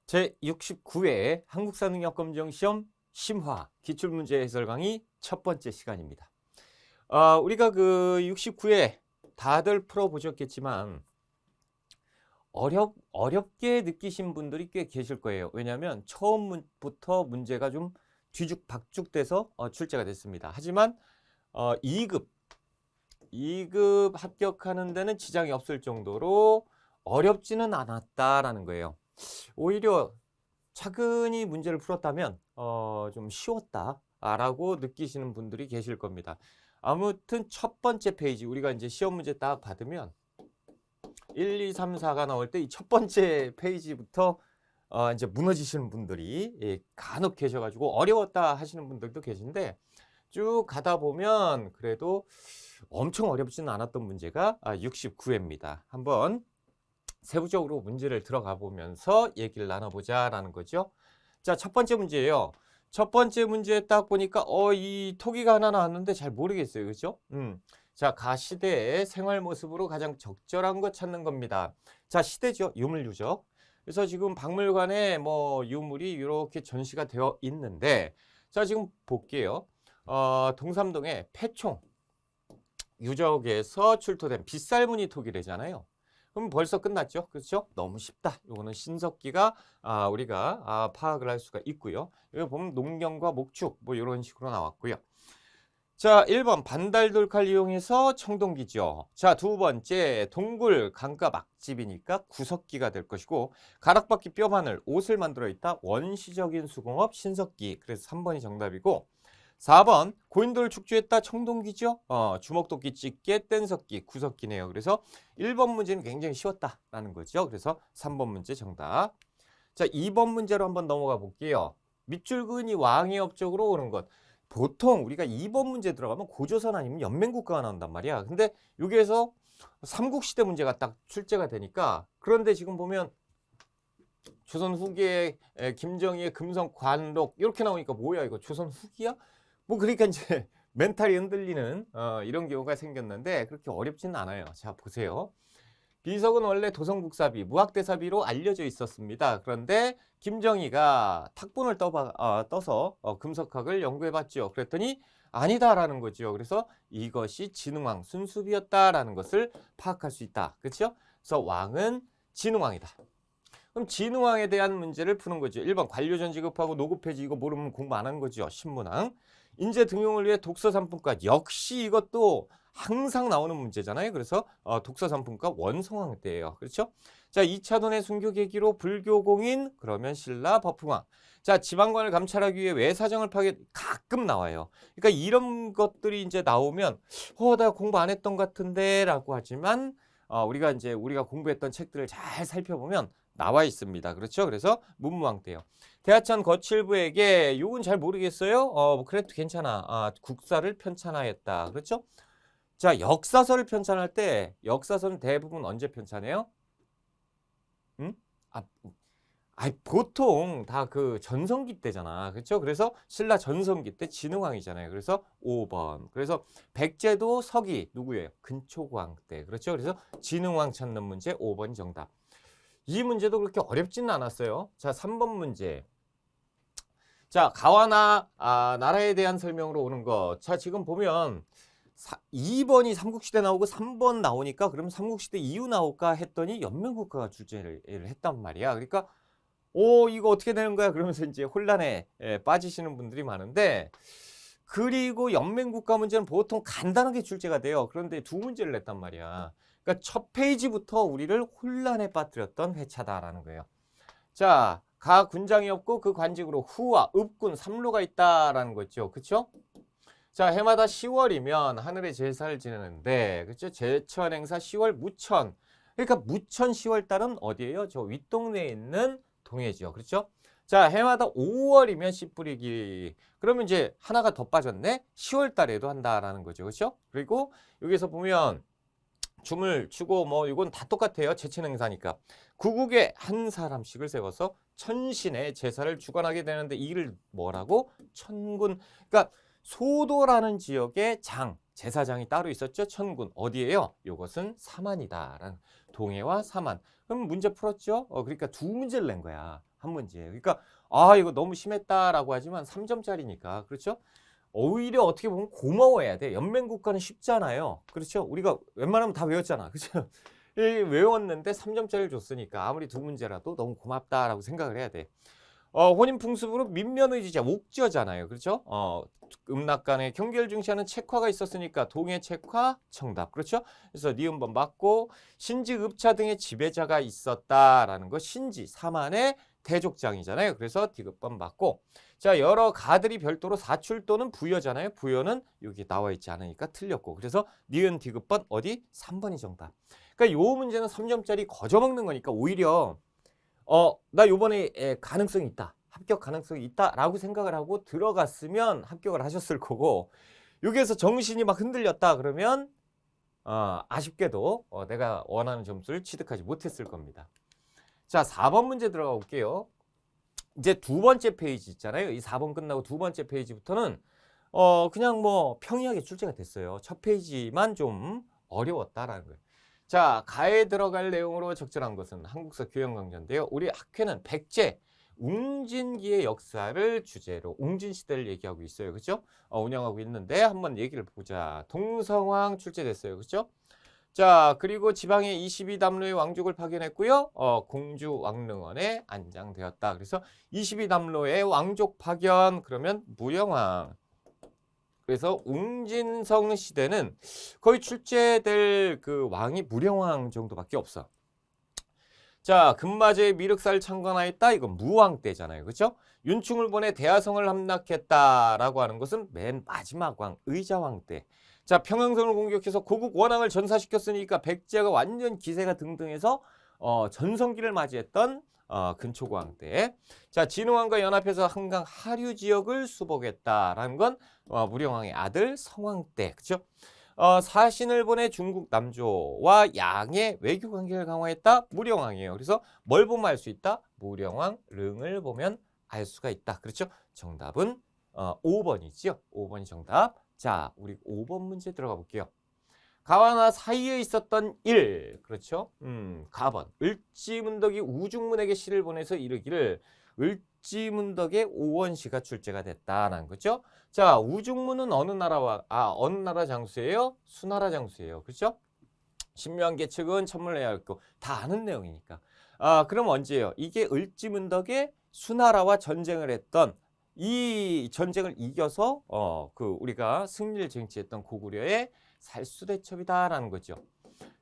제69회 한국사능력검정시험 심화 기출문제 해설 강의 첫 번째 시간입니다. 우리가 그 69회 다들 풀어보셨겠지만 어렵게 느끼신 분들이 꽤 계실 거예요. 왜냐하면 처음부터 문제가 좀 뒤죽박죽돼서 출제가 됐습니다. 하지만 2급 합격하는 데는 지장이 없을 정도로 어렵지는 않았다라는 거예요. 오히려 차근히 문제를 풀었다면 좀 쉬웠다라고 느끼시는 분들이 계실 겁니다. 아무튼 첫 번째 페이지 우리가 이제 시험 문제 딱 받으면 1, 2, 3, 4가 나올 때 이 첫 번째 페이지부터 이제 무너지시는 분들이 간혹 계셔가지고 어려웠다 하시는 분들도 계신데 쭉 가다 보면 그래도 엄청 어렵지는 않았던 문제가 69회입니다. 한번 세부적으로 문제를 들어가 보면서 얘기를 나눠보자라는 거죠. 자, 첫 번째 문제예요. 첫 번째 문제에 딱 보니까 이 토기가 하나 나왔는데 잘 모르겠어요. 그죠? 자, 가시대의 생활 모습으로 가장 적절한 것 찾는 겁니다. 자, 시대죠. 유물유적. 그래서 지금 박물관에 뭐 유물이 이렇게 전시가 되어 있는데 자, 지금 볼게요. 동삼동에 폐총 유적에서 출토된 빗살무늬 토기래잖아요. 그럼 벌써 끝났죠. 그렇죠? 너무 쉽다. 이거는 신석기가 우리가 파악을 할 수가 있고요. 여기 보면 농경과 목축 뭐 이런 식으로 나왔고요. 자, 1번 반달돌칼 이용해서 청동기죠. 자, 두 번째 동굴 강가 막집이니까 구석기가 될 것이고 가락바퀴 뼈바늘 옷을 만들어 있다. 원시적인 수공업 신석기. 그래서 3번이 정답이고 4번 고인돌 축주했다 청동기죠. 주먹도끼 집게 뗀석기 구석기네요. 그래서 1번 문제는 굉장히 쉬웠다라는 거죠. 그래서 3번 문제 정답. 자, 2번 문제로 한번 넘어가 볼게요. 밑줄근이 왕의 업적으로 오는 것. 보통 우리가 2번 문제 들어가면 고조선 아니면 연맹국가가 나온단 말이야. 근데 여기에서 삼국시대 문제가 딱 출제가 되니까 그런데 지금 보면 조선 후기에 김정희의 금성 관록 이렇게 나오니까 뭐야 이거 조선 후기야? 뭐 그러니까 이제 멘탈이 흔들리는 이런 경우가 생겼는데 그렇게 어렵지는 않아요. 자, 보세요. 비석은 원래 도성국사비, 무학대사비로 알려져 있었습니다. 그런데 김정희가 탁본을 떠서 금석학을 연구해봤죠. 그랬더니 아니다라는 거죠. 그래서 이것이 진흥왕 순수비였다라는 것을 파악할 수 있다. 그렇죠? 그래서 왕은 진흥왕이다. 그럼 진흥왕에 대한 문제를 푸는 거죠. 1번 관료전 지급하고 노급해지 이거 모르면 공부 안 한 거죠. 신문왕. 인재 등용을 위해 독서 상품과 역시 이것도 항상 나오는 문제잖아요. 그래서 독서 상품과 원성왕 때예요. 그렇죠? 자, 2차돈의 순교 계기로 불교공인 그러면 신라 법흥왕. 자, 지방관을 감찰하기 위해 외사정을 파괴 가끔 나와요. 그러니까 이런 것들이 이제 나오면 나 공부 안 했던 것 같은데라고 하지만 우리가 공부했던 책들을 잘 살펴보면 나와 있습니다. 그렇죠? 그래서 문무왕 때요. 대하천 거칠부에게 요건 잘 모르겠어요. 뭐 그래도 괜찮아. 국사를 편찬하였다. 그렇죠? 자, 역사서를 편찬할 때 역사서는 대부분 언제 편찬해요? 응? 아, 보통 다 그 전성기 때잖아. 그렇죠? 그래서 신라 전성기 때 진흥왕이잖아요. 그래서 5번. 그래서 백제도 서기 누구예요? 근초광 때. 그렇죠? 그래서 진흥왕 찾는 문제 5번 정답. 이 문제도 그렇게 어렵지는 않았어요. 자, 3번 문제. 자, 가와나 나라에 대한 설명으로 오는 것. 자, 지금 보면 2번이 삼국시대 나오고 3번 나오니까 그럼 삼국시대 이후 나올까 했더니 연맹국가가 출제를 했단 말이야. 그러니까 이거 어떻게 되는 거야? 그러면서 이제 혼란에 빠지시는 분들이 많은데 그리고 연맹국가 문제는 보통 간단하게 출제가 돼요. 그런데 두 문제를 냈단 말이야. 그러니까 첫 페이지부터 우리를 혼란에 빠뜨렸던 회차다라는 거예요. 자, 가 군장이 없고 그 관직으로 후와 읍군 삼로가 있다라는 거죠. 그렇죠? 자, 해마다 10월이면 하늘의 제사를 지내는데 그렇죠? 제천 행사 10월 무천. 그러니까 무천 10월 달은 어디예요? 저 윗동네에 있는 동해죠. 그렇죠? 자, 해마다 5월이면 씨 뿌리기. 그러면 이제 하나가 더 빠졌네. 10월 달에도 한다라는 거죠. 그렇죠? 그리고 여기서 보면 춤을 추고 뭐 이건 다 똑같아요. 제천 행사니까. 구국에 한 사람씩을 세워서 천신의 제사를 주관하게 되는데 이를 뭐라고? 천군. 그러니까 소도라는 지역에 제사장이 따로 있었죠. 천군. 어디예요? 요것은 사만이다라는 동해와 사만. 그럼 문제 풀었죠? 그러니까 두 문제를 낸 거야. 한 문제. 그러니까 이거 너무 심했다라고 하지만 3점짜리니까. 그렇죠? 오히려 어떻게 보면 고마워해야 돼. 연맹국가는 쉽잖아요. 그렇죠? 우리가 웬만하면 다 외웠잖아. 그렇죠? 외웠는데 3점짜리를 줬으니까 아무리 두 문제라도 너무 고맙다라고 생각을 해야 돼. 혼인풍습으로 민면의지자 옥저잖아요. 그렇죠? 음락간의 경계를 중시하는 책화가 있었으니까 동해 책화 정답. 그렇죠? 그래서 니은번 맞고 신지읍차 등의 지배자가 있었다라는 거 신지 사만의 대족장이잖아요. 그래서 디귿번 맞고 자 여러 가들이 별도로 사출 또는 부여잖아요. 부여는 여기 나와 있지 않으니까 틀렸고 그래서 니은 디귿번 어디? 3번이 정답. 그러니까 요 문제는 3점짜리 거저먹는 거니까 오히려 나 요번에 가능성이 있다. 합격 가능성이 있다라고 생각을 하고 들어갔으면 합격을 하셨을 거고 여기에서 정신이 막 흔들렸다 그러면 아쉽게도 내가 원하는 점수를 취득하지 못했을 겁니다. 자, 4번 문제 들어가 볼게요. 이제 두 번째 페이지 있잖아요. 이 4번 끝나고 두 번째 페이지부터는 그냥 뭐 평이하게 출제가 됐어요. 첫 페이지만 좀 어려웠다라는 거예요. 자, 가에 들어갈 내용으로 적절한 것은 한국사 교양강좌인데요. 우리 학회는 백제 웅진기의 역사를 주제로 웅진시대를 얘기하고 있어요. 그죠? 운영하고 있는데 한번 얘기를 보자. 동성왕 출제됐어요. 그죠? 자, 그리고 지방의 22담로의 왕족을 파견했고요. 공주 왕릉원에 안장되었다. 그래서 22담로의 왕족 파견 그러면 무령왕. 그래서 웅진성 시대는 거의 출제될 그 왕이 무령왕 정도밖에 없어. 자, 금마저의 미륵사를 창건하였다. 이건 무왕 때잖아요. 그렇죠? 윤충을 보내 대하성을 함락했다라고 하는 것은 맨 마지막 왕, 의자왕 때. 자, 평양성을 공격해서 고국 원왕을 전사시켰으니까 백제가 완전 기세가 등등해서 전성기를 맞이했던 근초고왕 때. 자, 진흥왕과 연합해서 한강 하류 지역을 수복했다라는 건 무령왕의 아들 성왕 때. 그렇죠? 사신을 보내 중국 남조와 양의 외교 관계를 강화했다. 무령왕이에요. 그래서 뭘 보면 알 수 있다? 무령왕 릉을 보면 알 수가 있다. 그렇죠? 정답은 5번이죠. 5번이 정답. 자, 우리 5번 문제 들어가 볼게요. 가와나 사이에 있었던 일. 그렇죠? 가번. 을지문덕이 우중문에게 시를 보내서 이르기를 을지문덕의 오원시가 출제가 됐다라는 거죠. 자, 우중문은 어느 나라 장수예요? 수나라 장수예요. 그렇죠? 신명계측은 천문례야였고 다 아는 내용이니까. 그럼 언제예요? 이게 을지문덕의 수나라와 전쟁을 했던 이 전쟁을 이겨서 우리가 승리를 쟁취했던 고구려의 살수대첩이다라는 거죠.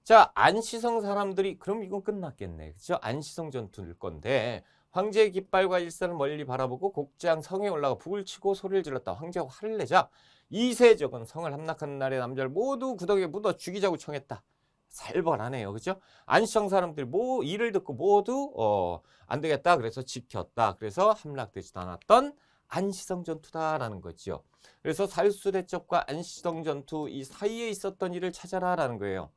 자, 안시성 사람들이 그럼 이건 끝났겠네. 그렇죠? 안시성 전투일 건데 황제의 깃발과 일산을 멀리 바라보고 곡장 성에 올라가 북을 치고 소리를 질렀다. 황제가 화를 내자 이세적은 성을 함락하는 날의 남자를 모두 구덩이에 묻어 죽이자고 청했다. 살벌하네요. 그렇죠? 안시성 사람들이 이를 듣고 모두 안 되겠다. 그래서 지켰다. 그래서 함락되지도 않았던 안시성 전투다라는 거죠. 그래서 살수대첩과 안시성 전투 이 사이에 있었던 일을 찾아라라는 거예요.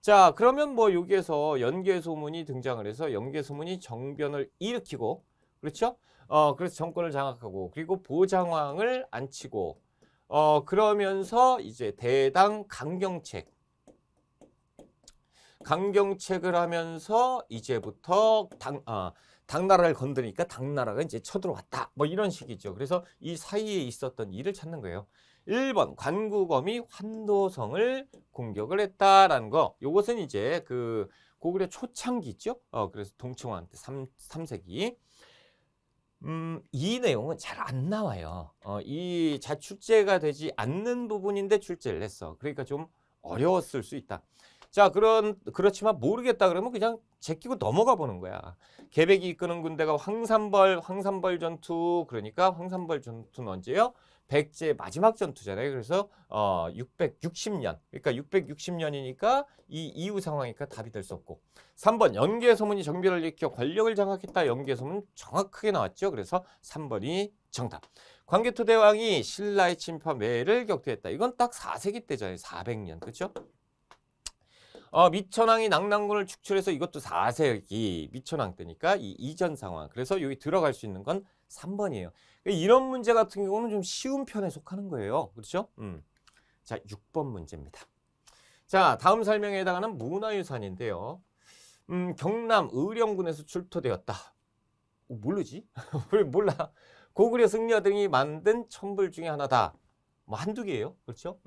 자, 그러면 뭐 여기에서 연개소문이 등장을 해서 연개소문이 정변을 일으키고 그렇죠? 그래서 정권을 장악하고 그리고 보장왕을 안치고 그러면서 이제 대당 강경책을 하면서 이제부터 당나라를 건드리니까 당나라가 이제 쳐들어왔다. 뭐 이런 식이죠. 그래서 이 사이에 있었던 일을 찾는 거예요. 1번 관구검이 환도성을 공격을 했다라는 거. 요것은 이제 그 고구려 초창기 있죠. 그래서 동청왕 때 3세기. 이 내용은 잘 안 나와요. 이 출제가 되지 않는 부분인데 출제를 했어. 그러니까 좀 어려웠을 수 있다. 자, 그렇지만 모르겠다 그러면 그냥 제끼고 넘어가 보는 거야. 계백이 이끄는 군대가 황산벌 전투. 그러니까 황산벌 전투는 언제요? 백제 마지막 전투잖아요. 그래서 660년. 그러니까 660년이니까 이 이후 상황이니까 답이 될 수 없고. 3번 연개소문이 정변을 일으켜 권력을 장악했다. 연개소문 정확하게 나왔죠. 그래서 3번이 정답. 광개토대왕이 신라의 침파 매를 격퇴했다. 이건 딱 4세기 때잖아요. 400년. 그렇죠? 미천왕이 낙랑군을 축출해서 이것도 4세기 미천왕 때니까 이 이전 상황. 그래서 여기 들어갈 수 있는 건 3번이에요. 이런 문제 같은 경우는 좀 쉬운 편에 속하는 거예요. 그렇죠? 자, 6번 문제입니다. 자, 다음 설명에 해당하는 문화유산인데요. 경남 의령군에서 출토되었다. 모르지? 왜 몰라? 고구려 승려 등이 만든 첨불 중에 하나다. 뭐 한두 개예요. 그렇죠?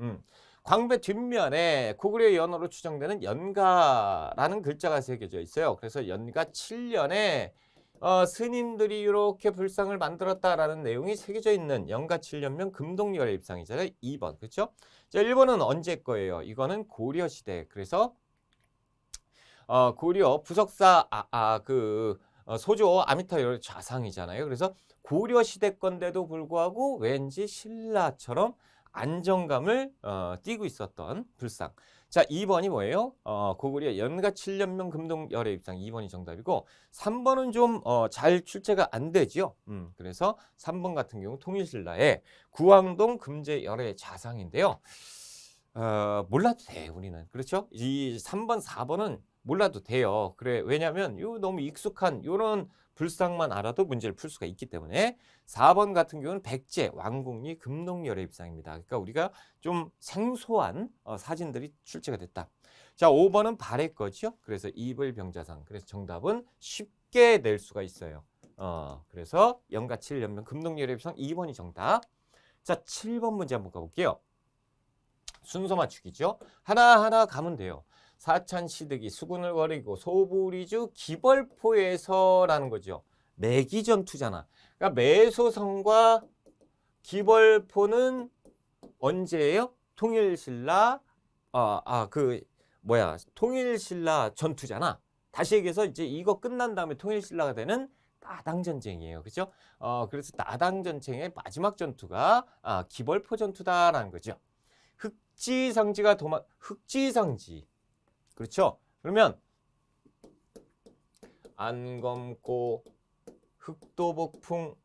광배 뒷면에 고구려 연호로 추정되는 연가라는 글자가 새겨져 있어요. 그래서 연가 7년에 스님들이 이렇게 불상을 만들었다라는 내용이 새겨져 있는 연가 7년면 금동열의 입상이잖아요. 2번. 그렇죠? 자, 1번은 언제 거예요? 이거는 고려 시대. 그래서 고려 부석사 소조 아미타열 좌상이잖아요. 그래서 고려 시대 건데도 불구하고 왠지 신라처럼 안정감을 띠고 있었던 불상. 자, 2번이 뭐예요? 고구려 연가 7년면 금동열의 입상 2번이 정답이고 3번은 좀 잘 출제가 안 되죠. 그래서 3번 같은 경우 통일신라의 구황동 금제열의 좌상인데요. 몰라도 돼, 우리는. 그렇죠? 이 3번, 4번은 몰라도 돼요. 그래, 왜냐면 요 너무 익숙한 요런 불상만 알아도 문제를 풀 수가 있기 때문에 4번 같은 경우는 백제 왕궁리 금동열의 입상입니다. 그러니까 우리가 좀 생소한 사진들이 출제가 됐다. 자, 5번은 발해 거죠. 그래서 이불병자상. 그래서 정답은 쉽게 낼 수가 있어요. 그래서 연가 7년면 금동열의 입상 2번이 정답. 자, 7번 문제 한번 가볼게요. 순서 맞추기죠. 하나하나 가면 돼요. 사찬시드기, 수군을 거리고, 소부리주, 기벌포에서라는 거죠. 매기전투잖아. 그러니까 매소성과 기벌포는 언제예요? 통일신라 통일신라 전투잖아. 다시 얘기해서 이제 이거 끝난 다음에 통일신라가 되는 나당전쟁이에요. 그죠? 그래서 나당전쟁의 마지막 전투가 기벌포 전투다라는 거죠. 흑지상지. 그렇죠? 그러면 안검고, 흑도복풍.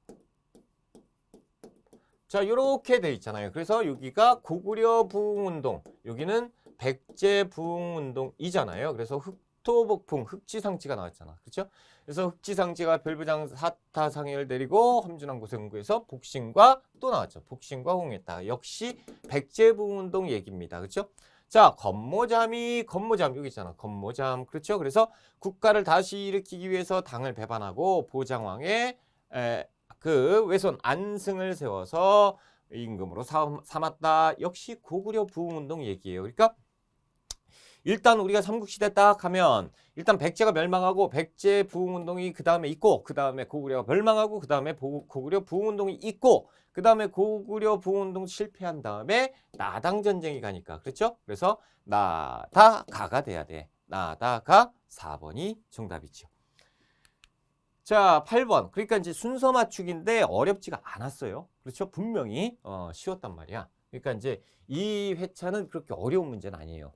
자, 이렇게 돼 있잖아요. 그래서 여기가 고구려 부흥운동, 여기는 백제 부흥운동이잖아요. 그래서 흑도복풍, 흑지상지가 나왔잖아. 그렇죠? 그래서 흑지상지가 별부장 사타상해를 내리고 험준한 곳에 응구해서 복신과 또 나왔죠. 복신과 호응했다. 역시 백제 부흥운동 얘기입니다. 그렇죠? 자, 건모잠 여기 있잖아. 건모잠. 그렇죠? 그래서 국가를 다시 일으키기 위해서 당을 배반하고 보장왕의 그 외손 안승을 세워서 임금으로 삼았다. 역시 고구려 부흥운동 얘기예요. 그러니까 일단 우리가 삼국시대 딱 하면 일단 백제가 멸망하고 백제 부흥운동이 그 다음에 있고 그 다음에 고구려가 멸망하고 그 다음에 고구려 부흥운동이 있고 그 다음에 고구려 부흥운동 실패한 다음에 나당전쟁이 가니까 그렇죠? 그래서 나다가가 돼야 돼. 나다가 4번이 정답이죠. 자, 8번. 그러니까 이제 순서 맞추기인데 어렵지가 않았어요. 그렇죠? 분명히 쉬웠단 말이야. 그러니까 이제 이 회차는 그렇게 어려운 문제는 아니에요.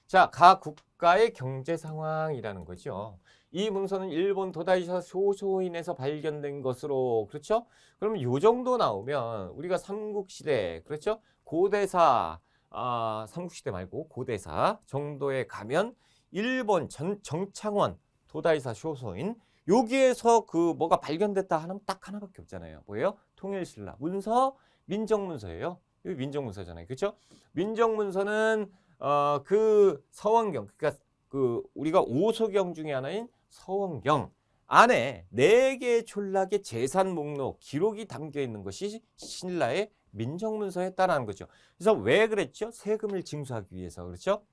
자, 각 국가의 경제 상황이라는 거죠. 이 문서는 일본 도다이사 쇼소인에서 발견된 것으로, 그렇죠? 그러면 요 정도 나오면 우리가 삼국시대, 그렇죠? 고대사, 삼국시대 말고 고대사 정도에 가면 일본 정창원 도다이사 쇼소인 여기에서 그 뭐가 발견됐다 하면 딱 하나밖에 없잖아요. 뭐예요? 통일신라 문서, 민정문서예요. 이거 민정문서잖아요. 그렇죠? 민정문서는 그 서원경, 그러니까 그 우리가 오소경 중에 하나인 서원경 안에 4개의 촌락의 재산 목록 기록이 담겨 있는 것이 신라의 민정문서였다라는 거죠. 그래서 왜 그랬죠? 세금을 징수하기 위해서. 그렇죠?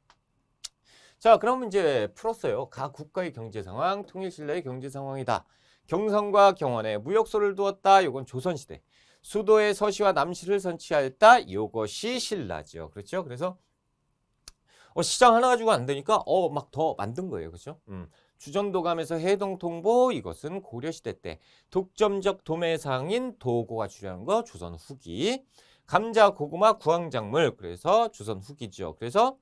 자, 그러면 이제 풀었어요. 각 국가의 경제 상황, 통일신라의 경제 상황이다. 경성과 경원에 무역소를 두었다. 이건 조선시대. 수도에 서시와 남시를 선취하였다. 이것이 신라죠. 그렇죠? 그래서 시장 하나 가지고 안 되니까 막 더 만든 거예요. 그렇죠? 주전도감에서 해동통보 이것은 고려시대 때 독점적 도매상인 도고가 주려는 거 조선 후기. 감자, 고구마, 구황작물 그래서 조선 후기죠. 그래서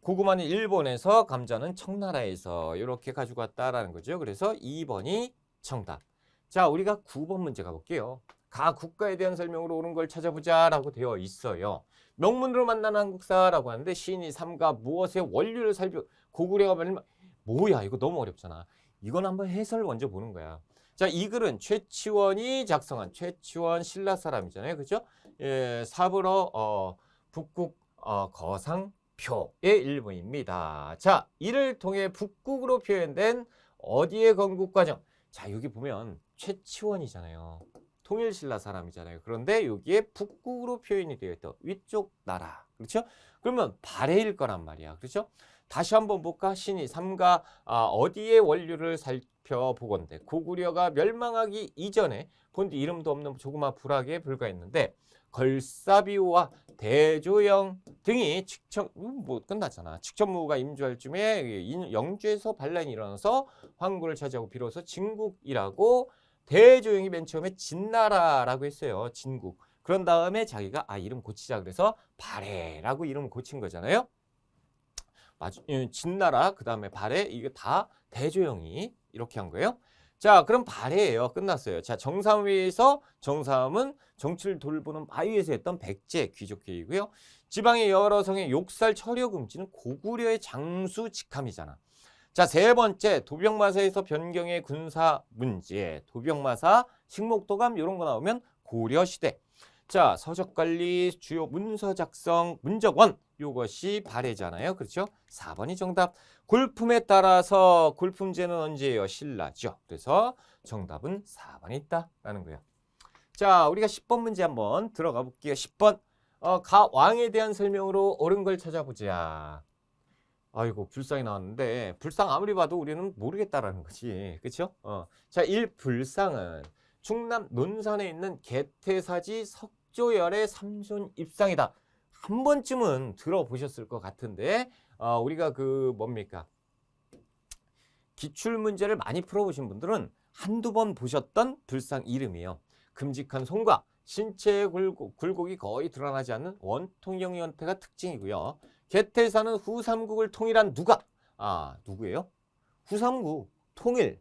고구마는 일본에서 감자는 청나라에서 이렇게 가지고 왔다라는 거죠. 그래서 2번이 정답. 자, 우리가 9번 문제 가볼게요. 각 국가에 대한 설명으로 옳은 걸 찾아보자라고 되어 있어요. 명문으로 만나는 한국사라고 하는데 시인이 삼가 무엇의 원료를 살펴 고구려가 뭐야 이거 너무 어렵잖아. 이건 한번 해설 먼저 보는 거야. 자, 이 글은 최치원이 작성한 최치원 신라 사람이잖아요. 그죠? 예, 사불어 북국 거상표의 일부입니다. 자, 이를 통해 북국으로 표현된 어디의 건국 과정? 자, 여기 보면 최치원이잖아요. 통일신라 사람이잖아요. 그런데 여기에 북국으로 표현이 되어 있다. 위쪽 나라. 그렇죠? 그러면 발해일 거란 말이야. 그렇죠? 다시 한번 볼까? 신이 삼가 어디의 원류를 살펴보건대 고구려가 멸망하기 이전에 본디 이름도 없는 조그마 불악에 불과했는데 걸사비오와 대조영 등이 뭐 끝났잖아. 직천무가 임주할 쯤에 영주에서 반란이 일어나서 황구를 차지하고 비로소 진국이라고 대조영이 맨 처음에 진나라라고 했어요. 진국. 그런 다음에 자기가 이름 고치자 그래서 발해라고 이름을 고친 거잖아요. 진나라 그 다음에 발해 이게 다 대조영이 이렇게 한 거예요. 자, 그럼 발해예요. 끝났어요. 자, 정삼위에서 정삼은 정치를 돌보는 바위에서 했던 백제 귀족계이고요. 지방의 여러 성의 욕살 처려 금지는 고구려의 장수 직함이잖아. 자, 세 번째 도병마사에서 변경의 군사 문제, 도병마사, 식목도감 이런 거 나오면 고려시대. 자, 서적관리, 주요 문서 작성, 문적원 요것이 발해잖아요. 그렇죠? 4번이 정답. 골품에 따라서 골품제는 언제예요? 신라죠. 그래서 정답은 4번이 있다라는 거예요. 자, 우리가 10번 문제 한번 들어가 볼게요. 10번. 가왕에 대한 설명으로 옳은 걸 찾아보자. 아이고, 불상이 나왔는데 불상 아무리 봐도 우리는 모르겠다라는 거지. 그렇죠? 자, 1. 불상은 충남 논산에 있는 개태사지 석조열의 삼손 입상이다. 한 번쯤은 들어보셨을 것 같은데 우리가 그 뭡니까? 기출문제를 많이 풀어보신 분들은 한두 번 보셨던 불상 이름이에요. 큼직한 손과 신체의 굴곡이 거의 드러나지 않는 원통형 형태가 특징이고요. 개태사는 후삼국을 통일한 누가? 누구예요? 후삼국 통일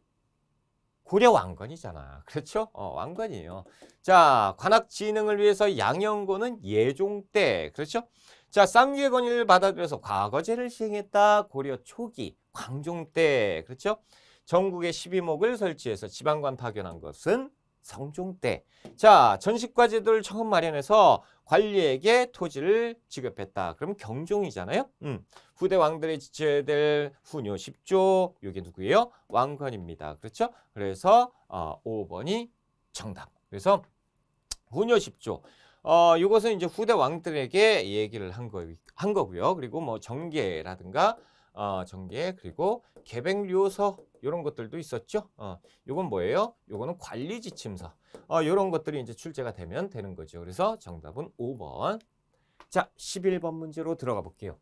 고려 왕건이잖아. 그렇죠? 왕건이에요. 자, 관학 진흥을 위해서 양형고는 예종 때. 그렇죠? 자, 쌍유의 권위를 받아들여서 과거제를 시행했다. 고려 초기 광종 때. 그렇죠? 전국에 12목을 설치해서 지방관 파견한 것은 성종 때. 자, 전시과 제도를 처음 마련해서 관리에게 토지를 지급했다. 그럼 경종이잖아요. 후대 왕들이 지켜야 될 후뇨 10조. 이게 누구예요? 왕건입니다. 그렇죠? 그래서 5번이 정답. 그래서 후뇨 10조. 이것은 이제 후대 왕들에게 얘기를 한 거고요. 그리고 뭐 정계라든가 정계 그리고 계백료서 이런 것들도 있었죠. 요건 뭐예요? 요거는 관리지침서. 이런 것들이 이제 출제가 되면 되는 거죠. 그래서 정답은 5번. 자, 11번 문제로 들어가 볼게요.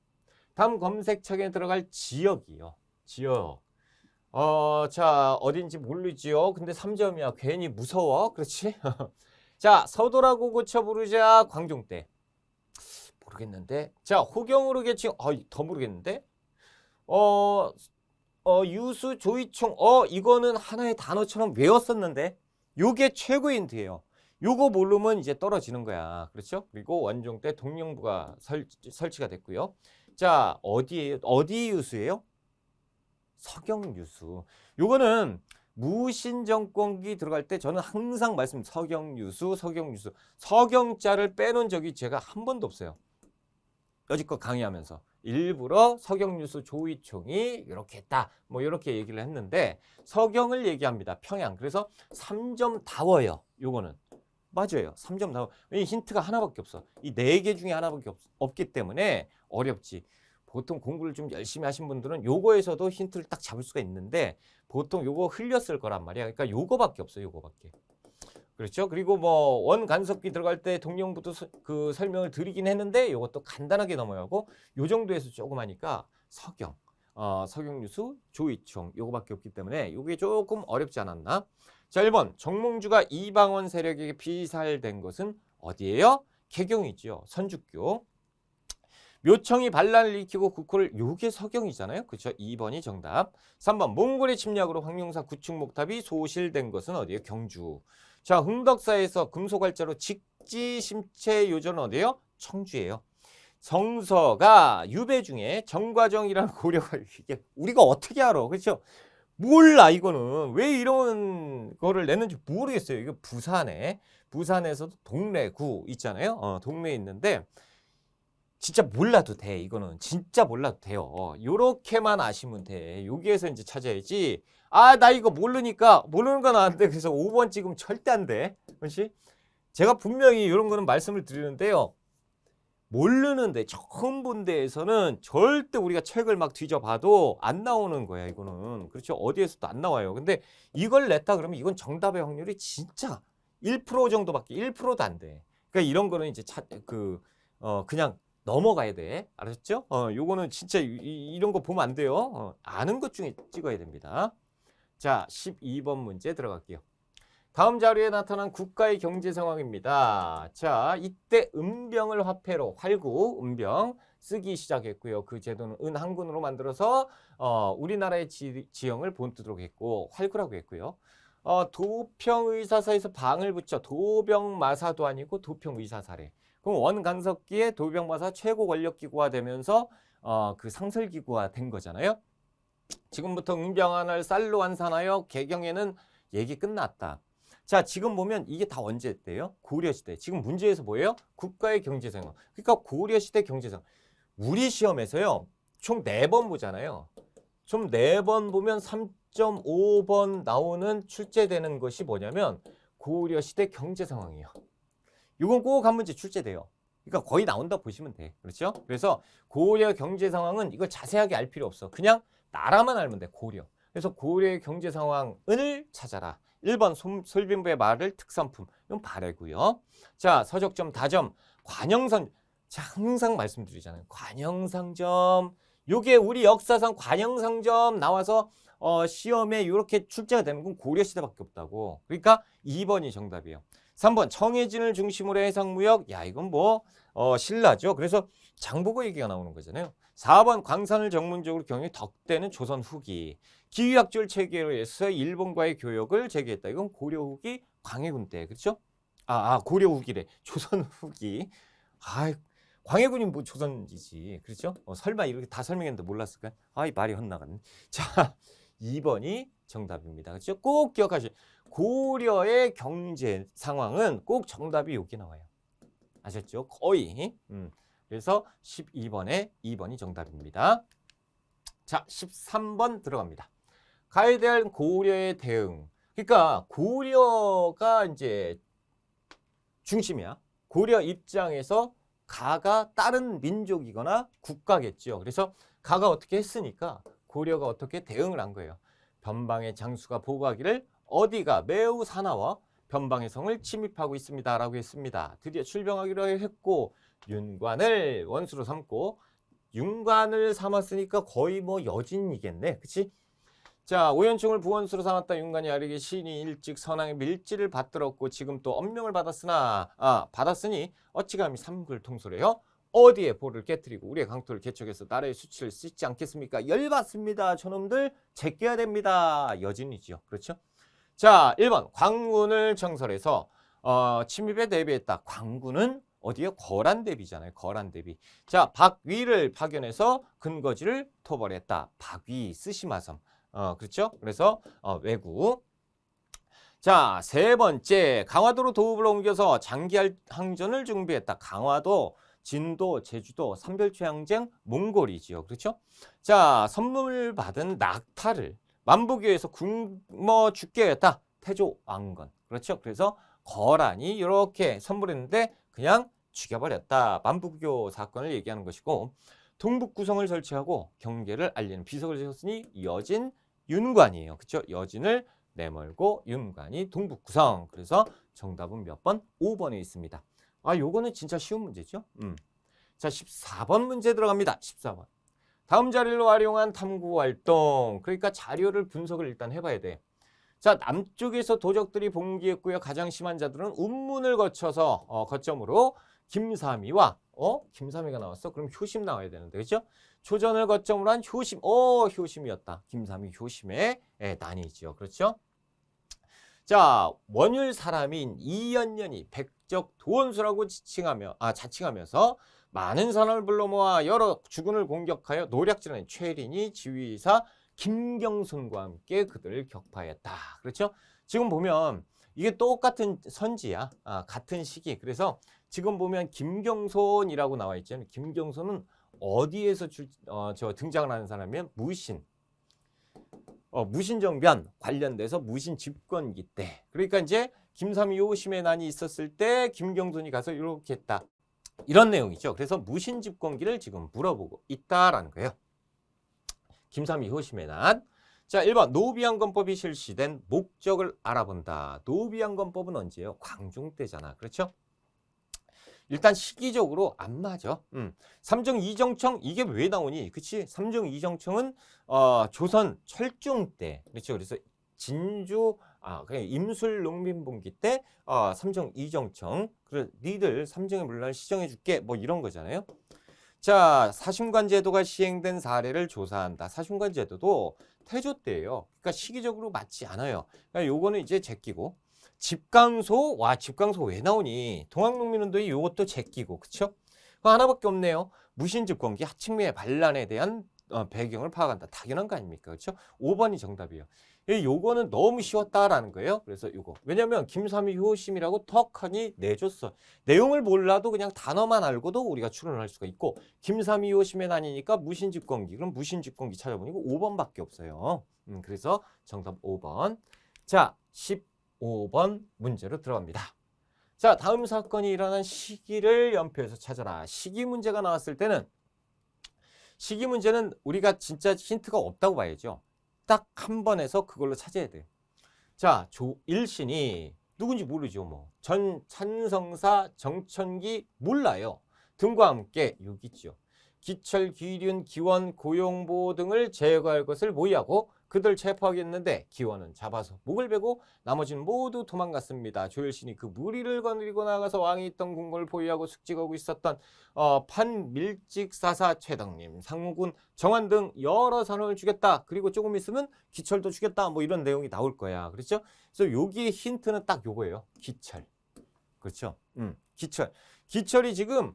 다음 검색창에 들어갈 지역이요. 지역. 자, 어딘지 모르지요. 근데 3점이야. 괜히 무서워. 그렇지? 자, 서도라고 고쳐 부르자. 광종 때. 모르겠는데. 자, 호경으로 개칭. 더 모르겠는데. 유수 조이총. 이거는 하나의 단어처럼 외웠었는데. 요게 최고의 힌트예요. 요거 모르면 이제 떨어지는 거야. 그렇죠? 그리고 원종 때 동령부가 설치가 됐고요. 자, 어디에요? 어디 유수예요? 서경유수. 요거는 무신정권기 들어갈 때 저는 항상 서경유수. 서경자를 빼놓은 적이 제가 한 번도 없어요. 여지껏 강의하면서. 일부러 서경유수 조이총이 이렇게 했다. 뭐 이렇게 얘기를 했는데 서경을 얘기합니다. 평양. 그래서 3점 다워요. 요거는. 맞아요. 3점 다워. 이 힌트가 하나밖에 없어. 이 4개 중에 하나밖에 없기 때문에 어렵지. 보통 공부를 좀 열심히 하신 분들은 요거에서도 힌트를 딱 잡을 수가 있는데 보통 요거 흘렸을 거란 말이야. 그러니까 요거밖에 없어요. 요거밖에. 그렇죠? 그리고 뭐 원간섭기 들어갈 때 동령부도 그 설명을 드리긴 했는데 요것도 간단하게 넘어가고 요 정도에서 조금 하니까 서경, 서경유수, 조이총 요거밖에 없기 때문에 요게 조금 어렵지 않았나? 자, 1번 정몽주가 이방원 세력에게 피살된 것은 어디예요? 개경이죠. 선주교. 묘청이 반란을 일으키고 국호를 요게 서경이잖아요. 그렇죠? 2번이 정답. 3번 몽골의 침략으로 황룡사 구축목탑이 소실된 것은 어디예요? 경주. 자, 흥덕사에서 금속활자로 직지심체 요전은 어디예요? 청주예요. 성서가 유배 중에 정과정이라는 고려가 이게 우리가 어떻게 알아? 그렇죠? 몰라 이거는 왜 이런 거를 냈는지 모르겠어요. 이거 부산에서도 동래구 있잖아요. 동래에 있는데 진짜 몰라도 돼. 이거는 진짜 몰라도 돼요. 요렇게만 아시면 돼. 여기에서 이제 찾아야지. 아, 나 이거 모르니까 모르는 건 안 돼. 그래서 5번 찍으면 절대 안 돼. 그렇지? 제가 분명히 이런 거는 말씀을 드리는데요. 모르는데 처음 본 데에서는 절대 우리가 책을 막 뒤져봐도 안 나오는 거야. 이거는. 그렇죠? 어디에서도 안 나와요. 근데 이걸 냈다 그러면 이건 정답의 확률이 진짜 1% 정도밖에 1%도 안 돼. 그러니까 이런 거는 이제 그냥 넘어가야 돼. 알았죠? 요거는 진짜 이런 거 보면 안 돼요. 아는 것 중에 찍어야 됩니다. 자, 12번 문제 들어갈게요. 다음 자료에 나타난 국가의 경제 상황입니다. 자, 이때 은병을 화폐로 활구, 은병 쓰기 시작했고요. 그 제도는 은한군으로 만들어서 우리나라의 지형을 본뜨도록 했고 활구라고 했고요. 도평의사사에서 방을 붙여 도병마사도 아니고 도평의사사래. 그럼 원간섭기에 도병마사 최고 권력기구가 되면서 그 상설기구가 된 거잖아요. 지금부터 은병안을 쌀로 완산하여 개경에는 얘기 끝났다. 자, 지금 보면 이게 다 언제 때예요? 고려시대. 지금 문제에서 뭐예요? 국가의 경제상황. 그러니까 고려시대 경제상황. 우리 시험에서요. 총 4번 보잖아요. 총 4번 보면 3.5번 나오는 출제되는 것이 뭐냐면 고려시대 경제상황이에요. 이건 꼭 한 문제 출제돼요. 그러니까 거의 나온다 보시면 돼. 그렇죠? 그래서 고려 경제 상황은 이걸 자세하게 알 필요 없어. 그냥 나라만 알면 돼. 고려. 그래서 고려의 경제 상황을 찾아라. 1번 솔빈부의 말을 특산품. 이건 발해고요. 자, 서적점, 다점, 관영상. 자, 항상 말씀드리잖아요. 관영상점. 요게 우리 역사상 관영상점 나와서 시험에 이렇게 출제가 되는 건 고려시대밖에 없다고. 그러니까 2번이 정답이에요. 3번 청해진을 중심으로 해상무역. 야, 이건 뭐 신라죠. 그래서 장보고 얘기가 나오는 거잖아요. 4번 광산을 전문적으로 경영해 덕대는 조선 후기. 기후약절 체계로 해서 일본과의 교역을 재개했다. 이건 고려 후기 광해군 때. 그렇죠? 고려 후기래. 조선 후기. 광해군이 뭐 조선이지. 그렇죠? 설마 이렇게 다 설명했는데 몰랐을까? 이 말이 헛나갔네. 자, 2번이 정답입니다. 그렇죠? 꼭 기억하시죠. 고려의 경제 상황은 꼭 정답이 여기 나와요. 아셨죠? 거의. 그래서 12번에 2번이 정답입니다. 자, 13번 들어갑니다. 가에 대한 고려의 대응. 그러니까 고려가 이제 중심이야. 고려 입장에서 가가 다른 민족이거나 국가겠죠. 그래서 가가 어떻게 했으니까 고려가 어떻게 대응을 한 거예요. 변방의 장수가 보고하기를 어디가 매우 사나워 변방의 성을 침입하고 있습니다. 라고 했습니다. 드디어 출병하기로 했고 윤관을 원수로 삼고 윤관을 삼았으니까 거의 뭐 여진이겠네. 그치? 자, 오연충을 부원수로 삼았다. 윤관이 아래게 신이 일찍 선왕의 밀지를 받들었고 지금 또 엄명을 받았으니 어찌 감히 삼글통솔해요? 어디에 볼을 깨뜨리고 우리의 강토를 개척해서 나라의 수치를 씻지 않겠습니까? 열받습니다. 저놈들 제껴야 됩니다. 여진이지요. 그렇죠? 자, 1번 광군을 청설해서 침입에 대비했다. 광군은 어디에? 거란대비잖아요. 거란대비. 자, 박위를 파견해서 근거지를 토벌했다. 박위, 쓰시마섬. 그렇죠? 그래서 왜구. 자, 3번째 강화도로 도읍을 옮겨서 장기 항전을 준비했다. 강화도, 진도, 제주도, 삼별초항쟁, 몽골이지요. 그렇죠? 자, 선물 받은 낙타를 만부교에서 굶어 죽게 했다. 태조 왕건. 그렇죠? 그래서 거란이 이렇게 선물했는데 그냥 죽여버렸다. 만부교 사건을 얘기하는 것이고 동북구성을 설치하고 경계를 알리는 비석을 세웠으니 여진 윤관이에요. 그렇죠? 여진을 내몰고 윤관이 동북구성. 그래서 정답은 몇 번? 5번에 있습니다. 요거는 진짜 쉬운 문제죠. 자, 14번 문제 들어갑니다. 14번. 다음 자료를 활용한 탐구 활동. 그러니까 자료를 분석을 일단 해봐야 돼. 자, 남쪽에서 도적들이 봉기했고요. 가장 심한 자들은 운문을 거쳐서 거점으로 김삼이와 김삼이가 나왔어. 그럼 효심 나와야 되는데, 그렇죠? 초전을 거점으로 한 효심. 효심이었다. 김삼이 효심의 난이지요. 그렇죠? 자, 원율 사람인 이연년이 백적 도원수라고 자칭하면서 많은 사람을 불러 모아 여러 주군을 공격하여 노략질하는 최린이 지휘사 김경손과 함께 그들을 격파했다. 그렇죠? 지금 보면 이게 똑같은 선지야. 같은 시기. 그래서 지금 보면 김경손이라고 나와 있잖아요. 김경손은 어디에서 등장을 하는 사람이면 무신정변 관련돼서 무신 집권기 때. 그러니까 이제 김삼이 호심의 난이 있었을 때 김경손이 가서 이렇게 했다. 이런 내용이죠. 그래서 무신 집권기를 지금 물어보고 있다라는 거예요. 김삼이 호심의 난. 자, 1번 노비양건법이 실시된 목적을 알아본다. 노비양건법은 언제예요? 광종 때잖아. 그렇죠? 일단 시기적으로 안 맞아. 삼정 이정청 이게 왜 나오니? 그치? 삼정 이정청은 조선 철종 때. 그렇죠? 그래서 진주 그냥 임술 농민분기 때 삼정 이정청 그래 니들 삼정의 문란을 시정해 줄게 뭐 이런 거잖아요. 자, 사신관 제도가 시행된 사례를 조사한다. 사신관 제도도 태조 때예요. 그러니까 시기적으로 맞지 않아요. 그러니까 요거는 이제 제끼고 집강소 집강소 왜 나오니? 동학농민운동이 요것도 제끼고 그쵸? 그거 하나밖에 없네요. 무신집권기 하층민의 반란에 대한 배경을 파악한다. 당연한 거 아닙니까? 그렇죠? 5번이 정답이에요. 요거는 너무 쉬웠다라는 거예요. 그래서 요거. 왜냐면 김삼이 효심이라고 턱하니 내줬어. 내용을 몰라도 그냥 단어만 알고도 우리가 추론을 할 수가 있고 김삼이 효심의 난이니까 무신집권기. 그럼 무신집권기 찾아보니까 5번밖에 없어요. 그래서 정답 5번. 자, 15번 문제로 들어갑니다. 자, 다음 사건이 일어난 시기를 연표해서 찾아라. 시기 문제가 나왔을 때는 시기 문제는 우리가 진짜 힌트가 없다고 봐야죠. 딱 한 번에서 그걸로 찾아야 돼. 자, 조일신이 누군지 모르죠. 뭐 전 찬성사 정천기 몰라요. 등과 함께 여기 있죠. 기철, 기륜, 기원, 고용보 등을 제거할 것을 모의하고 그들 체포하겠는데 기원은 잡아서 목을 베고 나머지는 모두 도망갔습니다. 조일신이 그 무리를 거느리고 나가서 왕이 있던 궁궐을 보유하고 숙직하고 있었던 판밀직사사 최덕님, 상무군 정환 등 여러 사람을 죽였다. 그리고 조금 있으면 기철도 죽였다. 뭐 이런 내용이 나올 거야. 그렇죠? 그래서 여기에 힌트는 딱 요거예요. 기철. 그렇죠? 기철. 기철이 지금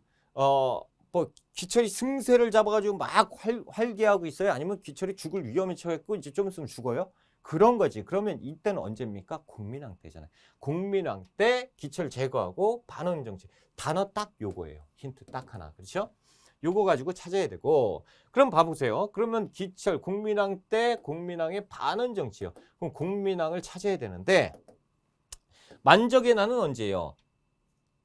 기철이 승세를 잡아가지고 막 활개하고 있어요? 아니면 기철이 죽을 위험에 처했고 이제 좀 있으면 죽어요? 그런 거지. 그러면 이때는 언제입니까? 공민왕 때잖아요. 공민왕 때 기철 제거하고 반원 정치. 단어 딱 요거예요. 힌트 딱 하나. 그렇죠? 요거 가지고 찾아야 되고 그럼 봐보세요. 그러면 기철 공민왕 때 공민왕의 반원 정치요. 그럼 공민왕을 찾아야 되는데 만적의 난은 언제예요?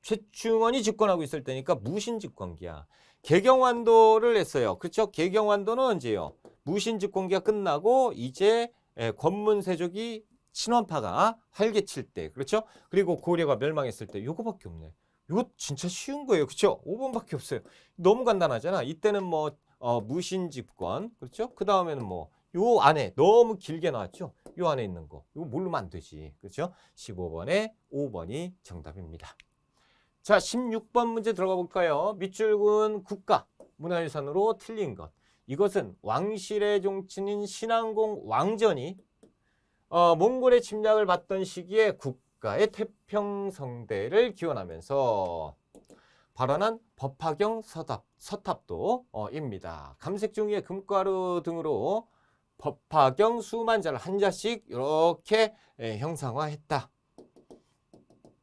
최충원이 집권하고 있을 때니까 무신집권기야. 개경환도를 했어요. 그렇죠? 개경환도는 언제예요? 무신집권기가 끝나고 이제 권문세족이 친원파가 활개칠 때. 그렇죠? 그리고 고려가 멸망했을 때. 요거밖에 없네. 이거 진짜 쉬운 거예요. 그렇죠? 5번밖에 없어요. 너무 간단하잖아. 이때는 뭐 무신집권. 그렇죠? 그 다음에는 뭐 요 안에 너무 길게 나왔죠? 요 안에 있는 거. 이거 모르면 안 되지. 그렇죠? 15번에 5번이 정답입니다. 자, 16번 문제 들어가 볼까요? 밑줄근 국가 문화유산으로 틀린 것. 이것은 왕실의 종친인 신안공 왕전이 몽골의 침략을 받던 시기에 국가의 태평성대를 기원하면서 발언한 법화경 서탑도입니다. 감색종이의 금가루 등으로 법화경 수만 자를 한 자씩 이렇게 형상화했다.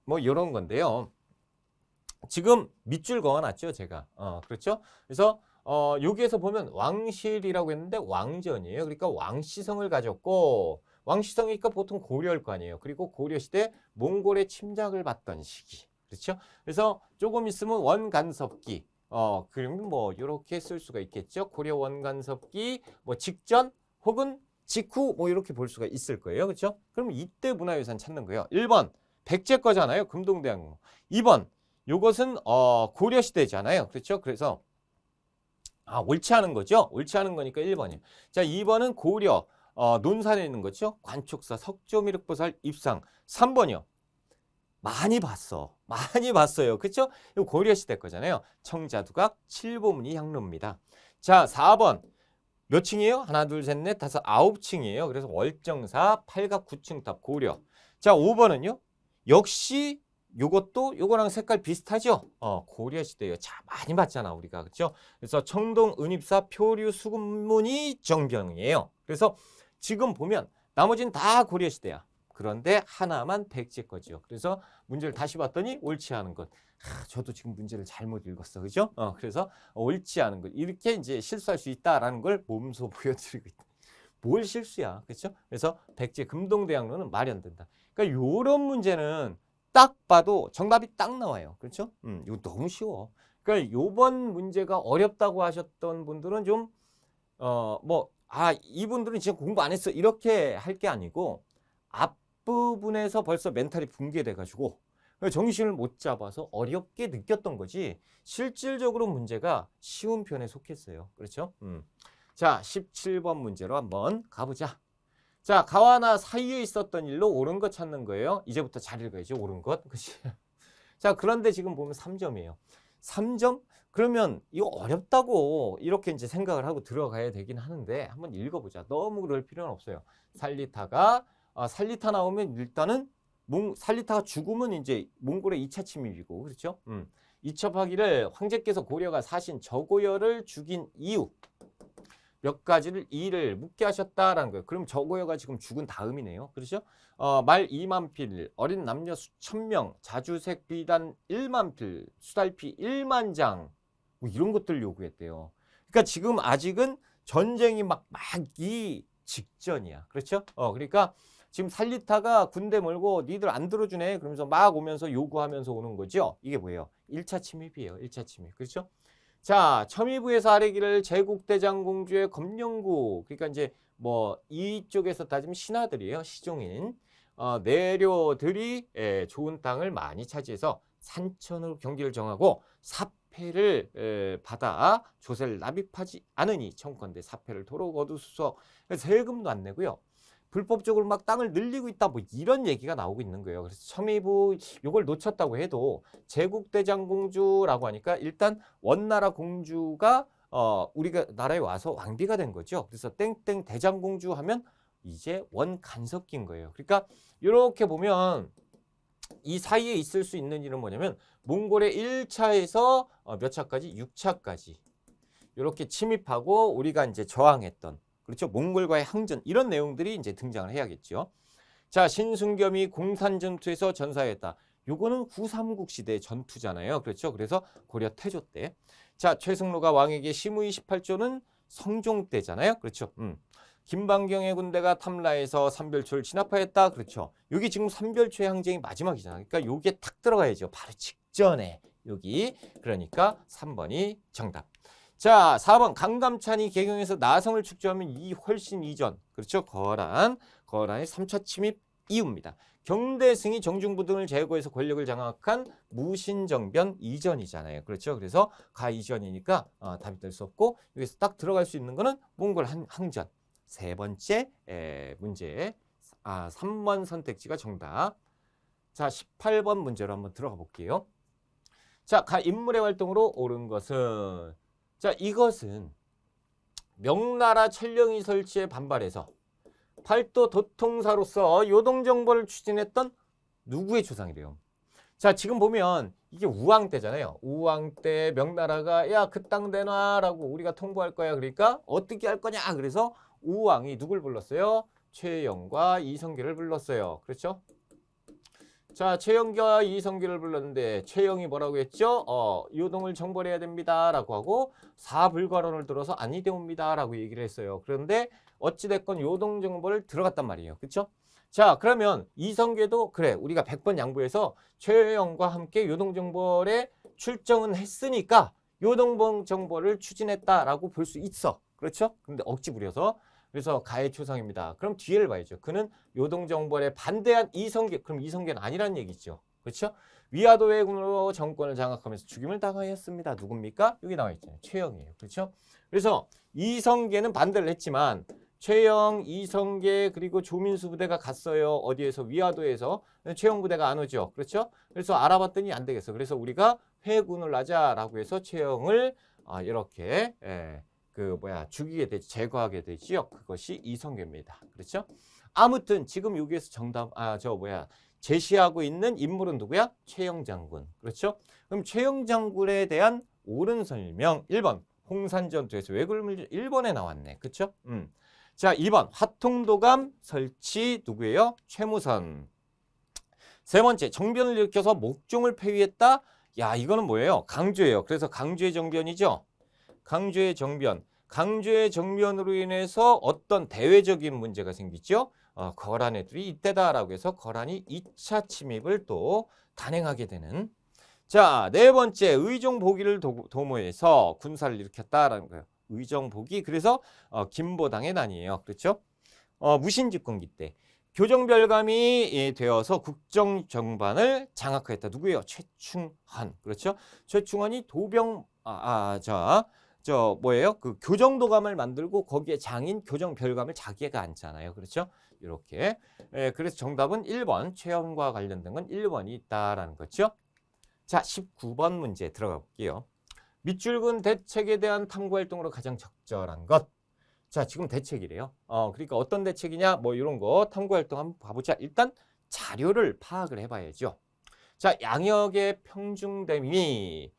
뭐 이런 건데요. 지금 밑줄 그어놨죠, 제가. 그렇죠? 그래서 여기에서 보면 왕실이라고 했는데 왕전이에요. 그러니까 왕시성을 가졌고 왕시성이니까 보통 고려일 거 아니에요. 그리고 고려시대 몽골의 침략을 받던 시기. 그렇죠? 그래서 조금 있으면 원간섭기. 그러면 뭐 이렇게 쓸 수가 있겠죠. 고려 원간섭기 뭐 직전 혹은 직후 뭐 이렇게 볼 수가 있을 거예요. 그렇죠? 그럼 이때 문화유산 찾는 거예요. 1번 백제 거잖아요. 금동대왕. 2번 요것은 고려시대잖아요. 그렇죠? 그래서 옳지 않은 거죠? 옳지 않은 거니까 1번이에요. 자, 2번은 고려 논산에 있는 거죠? 관촉사 석조미륵보살 입상. 3번이요. 많이 봤어요. 그렇죠? 이거 고려시대 거잖아요. 청자두각 칠보문이 향로입니다. 자, 4번 몇 층이에요? 하나, 둘, 셋, 넷, 다섯, 9층이에요. 그래서 월정사 팔각 9층탑 고려. 자, 5번은요? 역시 요것도 요거랑 색깔 비슷하죠? 고려시대예요. 자, 많이 봤잖아, 우리가. 그렇죠? 그래서 청동 은입사 표류 수급문이 정병이에요. 그래서 지금 보면 나머지는 다 고려시대야. 그런데 하나만 백제 거죠. 그래서 문제를 다시 봤더니 옳지 않은 것. 저도 지금 문제를 잘못 읽었어. 그죠? 그래서 옳지 않은 것. 이렇게 이제 실수할 수 있다라는 걸 몸소 보여드리고 있다. 뭘 실수야. 그렇죠? 그래서 백제 금동대학로는 말이 안 된다. 그러니까 요런 문제는 딱 봐도 정답이 딱 나와요. 그렇죠? 이거 너무 쉬워. 그러니까 요번 문제가 어렵다고 하셨던 분들은 좀 이분들은 진짜 공부 안 했어. 이렇게 할 게 아니고 앞부분에서 벌써 멘탈이 붕괴돼 가지고 정신을 못 잡아서 어렵게 느꼈던 거지. 실질적으로 문제가 쉬운 편에 속했어요. 그렇죠? 자, 17번 문제로 한번 가보자. 자, 가와 나 사이에 있었던 일로 옳은 것 찾는 거예요. 이제부터 잘 읽어야죠. 옳은 것. 그치? 자, 그런데 지금 보면 3점이에요. 3점? 그러면 이거 어렵다고 이렇게 이제 생각을 하고 들어가야 되긴 하는데 한번 읽어보자. 너무 그럴 필요는 없어요. 살리타가 살리타 나오면 일단은 살리타가 죽으면 이제 몽골의 2차 침입이고 그렇죠? 이첩하기를 황제께서 고려가 사신 저고려를 죽인 이유 몇 가지를 이를 묻게 하셨다라는 거예요. 그럼 저고려가 지금 죽은 다음이네요. 그렇죠? 말 2만 필, 어린 남녀 수천 명, 자주색 비단 1만 필, 수달피 1만 장, 뭐 이런 것들 요구했대요. 그러니까 지금 아직은 전쟁이 막이 직전이야. 그렇죠? 그러니까 지금 살리타가 군대 몰고 니들 안 들어주네. 그러면서 막 오면서 요구하면서 오는 거죠. 이게 뭐예요? 1차 침입이에요. 1차 침입. 그렇죠? 자, 첨의부에서 아래기를 제국대장공주의 검령구, 그러니까 이제 뭐 이쪽에서 따지면 신하들이에요. 시종인 내려들이 좋은 땅을 많이 차지해서 산천으로 경기를 정하고 사패를 받아 조세를 납입하지 않으니 청컨대 사패를 도로 거두소서. 세금도 안 내고요. 불법적으로 막 땅을 늘리고 있다 뭐 이런 얘기가 나오고 있는 거예요. 그래서 첨의부 요걸 놓쳤다고 해도 제국대장공주라고 하니까 일단 원나라 공주가 우리가 나라에 와서 왕비가 된 거죠. 그래서 땡땡 대장공주 하면 이제 원간섭기인 거예요. 그러니까 이렇게 보면 이 사이에 있을 수 있는 일은 뭐냐면 몽골의 1차에서 몇 차까지? 6차까지 이렇게 침입하고 우리가 이제 저항했던 그렇죠. 몽골과의 항전 이런 내용들이 이제 등장을 해야겠죠. 자, 신순겸이 공산전투에서 전사했다. 요거는 후삼국 시대 전투잖아요. 그렇죠. 그래서 고려 태조 때. 자, 최승로가 왕에게 심의 18조는 성종 때잖아요. 그렇죠. 김방경의 군대가 탐라에서 삼별초를 진압하였다. 그렇죠. 여기 지금 삼별초의 항쟁이 마지막이잖아요. 그러니까 요게 탁 들어가야죠. 바로 직전에 여기. 그러니까 3번이 정답. 자, 4번 강감찬이 개경에서 나성을 축조하면 이 훨씬 이전. 그렇죠. 거란의 3차 침입 이후입니다. 경대승이 정중부 등을 제거해서 권력을 장악한 무신정변 이전이잖아요. 그렇죠. 그래서 가 이전이니까 답이 될 수 없고 여기서 딱 들어갈 수 있는 거는 몽골 항전. 세 번째 문제 3번 선택지가 정답. 자, 18번 문제로 한번 들어가 볼게요. 자, 가 인물의 활동으로 옳은 것은 자, 이것은 명나라 천령이 설치에 반발해서 팔도 도통사로서 요동정벌을 추진했던 누구의 조상이래요? 자, 지금 보면 이게 우왕 때잖아요. 우왕 때 명나라가 야, 그 땅 내놔라고 우리가 통보할 거야. 그러니까 어떻게 할 거냐? 그래서 우왕이 누굴 불렀어요? 최영과 이성계를 불렀어요. 그렇죠? 자, 최영과 이성계를 불렀는데 최영이 뭐라고 했죠? 요동을 정벌해야 됩니다 라고 하고 사불괄원을 들어서 아니되옵니다 라고 얘기를 했어요. 그런데 어찌됐건 요동 정벌을 들어갔단 말이에요. 그렇죠? 자, 그러면 이성계도 그래 우리가 100번 양보해서 최영과 함께 요동 정벌에 출정은 했으니까 요동 정벌을 추진했다라고 볼 수 있어. 그렇죠? 근데 억지 부려서 그래서 가의 초상입니다. 그럼 뒤를 봐야죠. 그는 요동정벌에 반대한 이성계. 그럼 이성계는 아니라는 얘기죠. 그렇죠? 위화도 해군으로 정권을 장악하면서 죽임을 당하였습니다. 누굽니까? 여기 나와 있잖아요. 최영이에요. 그렇죠? 그래서 이성계는 반대를 했지만 최영, 이성계 그리고 조민수 부대가 갔어요. 어디에서? 위화도에서. 최영 부대가 안 오죠. 그렇죠? 그래서 알아봤더니 안 되겠어. 그래서 우리가 회군을 하자라고 해서 최영을 이렇게 죽이게 되지, 제거하게 되지요. 그것이 이성계입니다. 그렇죠? 아무튼 지금 여기에서 정답, 제시하고 있는 인물은 누구야? 최영 장군. 그렇죠? 그럼 최영 장군에 대한 옳은 설명 1번 홍산전투에서 왜 굶을 1번에 나왔네. 그렇죠? 자, 2번 화통도감 설치 누구예요? 최무선. 세 번째 정변을 일으켜서 목종을 폐위했다. 야, 이거는 뭐예요? 강조예요. 그래서 강조의 정변이죠. 강조의 정변. 강조의 정변으로 인해서 어떤 대외적인 문제가 생기죠. 거란 애들이 이때다라고 해서 거란이 2차 침입을 또 단행하게 되는. 자, 네 번째 의정보기를 도모해서 군사를 일으켰다라는 거예요. 의정보기. 그래서 김보당의 난이에요. 그렇죠? 무신집권기 때 교정별감이 되어서 국정정반을 장악했다. 누구예요? 최충헌. 그렇죠? 최충헌이 도병 뭐예요? 그 교정도감을 만들고 거기에 장인 교정별감을 자기가 앉잖아요. 그렇죠? 이렇게. 그래서 정답은 1번 최연과 관련된 건 1번이 있다라는 거죠. 자, 19번 문제 들어가 볼게요. 밑줄근 대책에 대한 탐구활동으로 가장 적절한 것. 자, 지금 대책이래요. 그러니까 어떤 대책이냐, 뭐 이런 거 탐구활동 한번 봐보자. 일단 자료를 파악을 해봐야죠. 자, 양역의 평중됨이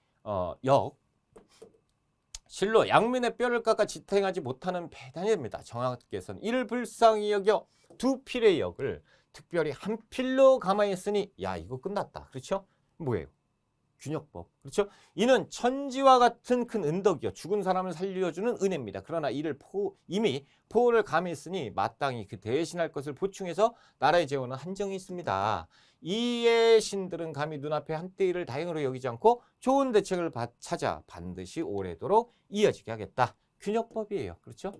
실로 양면의 뼈를 깎아 지탱하지 못하는 배단입니다. 정학께서는 이를 불쌍히 여겨 두 필의 역을 특별히 한 필로 감화했으니 야, 이거 끝났다. 그렇죠? 뭐예요? 균역법. 그렇죠? 이는 천지와 같은 큰 은덕이요. 죽은 사람을 살려주는 은혜입니다. 그러나 이를 이미 포를 감했으니 마땅히 그 대신할 것을 보충해서 나라의 재원은 한정이 있습니다. 이의 신들은 감히 눈앞에 한때 일을 다행으로 여기지 않고 좋은 대책을 찾아 반드시 오래도록 이어지게 하겠다. 균역법이에요. 그렇죠?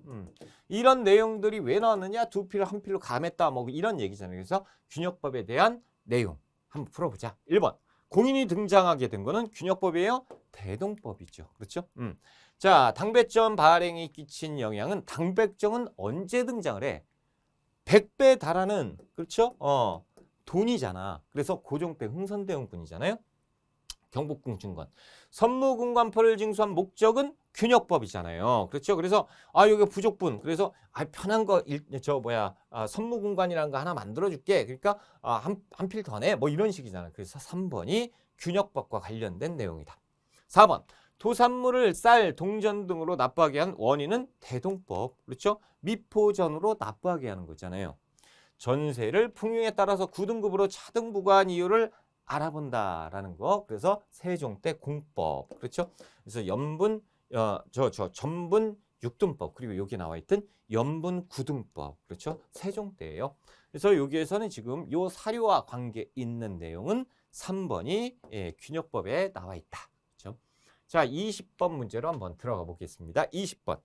이런 내용들이 왜 나왔느냐? 두 필을 한 필로 감했다. 뭐 이런 얘기잖아요. 그래서 균역법에 대한 내용 한번 풀어보자. 1번. 공인이 등장하게 된 거는 균역법이에요? 대동법이죠. 그렇죠? 자, 당배점 발행이 끼친 영향은 당백정은 언제 등장을 해? 100배 달하는 그렇죠? 돈이잖아. 그래서 고종 때 흥선대원군이잖아요. 경복궁중건. 선무궁관포를 징수한 목적은 균역법이잖아요. 그렇죠? 그래서 여기 부족분. 그래서 편한 거 선무궁관이라는 거 하나 만들어 줄게. 그러니까 한 필 더 내. 뭐 이런 식이잖아요. 그래서 3번이 균역법과 관련된 내용이다. 4번. 토산물을 쌀, 동전 등으로 납부하게 한 원인은 대동법. 그렇죠? 미포전으로 납부하게 하는 거잖아요. 전세를 풍요에 따라서 9등급으로 차등부과한 이유를 알아본다라는 거. 그래서 세종 때 공법. 그렇죠? 그래서 전분 6등법. 그리고 여기 나와 있던 연분 9등법. 그렇죠? 세종 때예요. 그래서 여기에서는 지금 요 사료와 관계 있는 내용은 3번이 균역법에 나와 있다. 그렇죠? 자, 20번 문제로 한번 들어가 보겠습니다. 20번.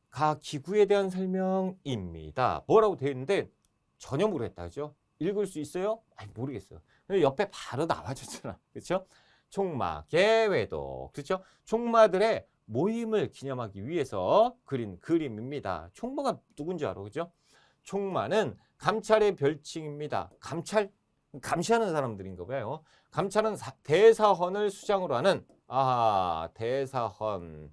가 기구에 대한 설명입니다. 뭐라고 되어 있는데 전혀 모르겠다. 그죠? 읽을 수 있어요? 모르겠어요. 옆에 바로 나와줬잖아. 그렇죠? 총마, 개외도. 그렇죠? 총마들의 모임을 기념하기 위해서 그린 그림입니다. 총마가 누군지 알아? 그죠? 총마는 감찰의 별칭입니다. 감시하는 사람들인가 봐요. 감찰은 대사헌을 수장으로 하는 대사헌.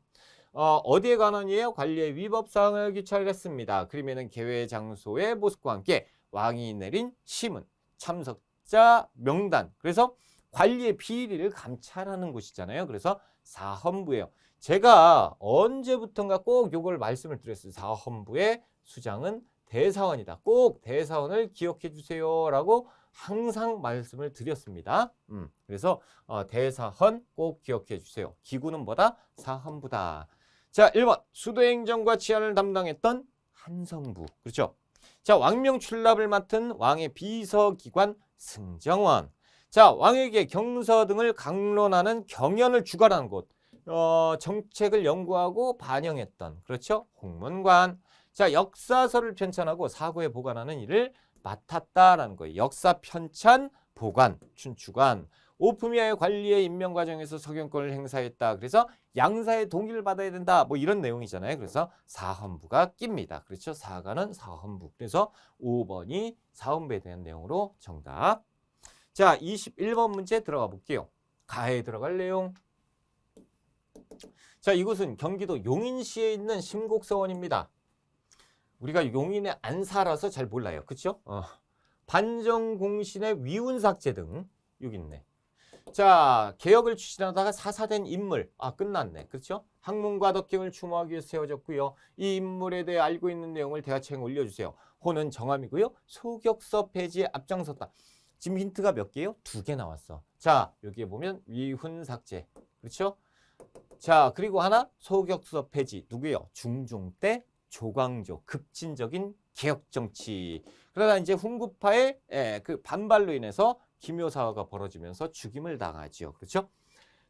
어디에 관원이에요? 관리의 위법사항을 규찰했습니다. 그림에는 개회 장소의 모습과 함께 왕이 내린 시문, 참석자 명단. 그래서 관리의 비리를 감찰하는 곳이잖아요. 그래서 사헌부예요. 제가 언제부턴가 꼭 이걸 말씀을 드렸어요. 사헌부의 수장은 대사헌이다. 꼭 대사헌을 기억해 주세요라고 항상 말씀을 드렸습니다. 그래서 대사헌 꼭 기억해 주세요. 기구는 뭐다? 사헌부다. 자, 1번 수도행정과 치안을 담당했던 한성부. 그렇죠? 자, 왕명 출납을 맡은 왕의 비서기관 승정원. 자, 왕에게 경서 등을 강론하는 경연을 주관하는 곳. 정책을 연구하고 반영했던. 그렇죠? 홍문관. 자, 역사서를 편찬하고 사고에 보관하는 일을 맡았다라는 거예요. 역사 편찬, 보관, 춘추관. 오품위하여 관리의 임명 과정에서 석연권을 행사했다. 그래서 양사의 동의를 받아야 된다. 뭐 이런 내용이잖아요. 그래서 사헌부가 낍니다. 그렇죠? 사가는 사헌부. 그래서 5번이 사헌부에 대한 내용으로 정답. 자, 21번 문제 들어가 볼게요. 가에 들어갈 내용. 자, 이곳은 경기도 용인시에 있는 심곡서원입니다. 우리가 용인에 안 살아서 잘 몰라요. 그렇죠? 반정공신의 위훈삭제 등 여기 있네. 자, 개혁을 추진하다가 사사된 인물. 끝났네. 그렇죠? 학문과 덕경을 추모하기 위해서 세워졌고요. 이 인물에 대해 알고 있는 내용을 대화창에 올려주세요. 호는 정함이고요. 소격서 폐지에 앞장섰다. 지금 힌트가 몇 개요? 2개 나왔어. 자, 여기에 보면 위훈삭제. 그렇죠? 자, 그리고 하나 소격서 폐지. 누구예요? 중종 때 조광조. 급진적인 개혁정치. 그러다 이제 훈구파의 그 반발로 인해서 기묘사화가 벌어지면서 죽임을 당하지요. 그렇죠?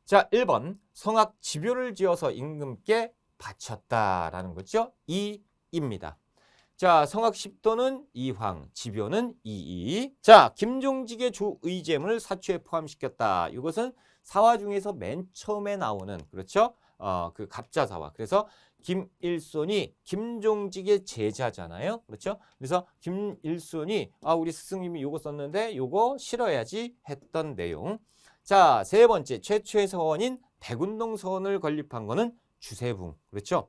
자, 1번 성악 지묘를 지어서 임금께 바쳤다라는 거죠. 2입니다. 자, 성악 10도는 이황, 지묘는 이이. 자, 김종직의 조의제문을 사초에 포함시켰다. 이것은 사화 중에서 맨 처음에 나오는, 그렇죠? 그 갑자사화. 그래서 김일손이 김종직의 제자잖아요. 그렇죠? 그래서 김일손이 우리 스승님이 요거 썼는데 요거 실어야지 했던 내용. 자, 세 번째 최초의 서원인 백운동 서원을 건립한 거는 주세붕. 그렇죠?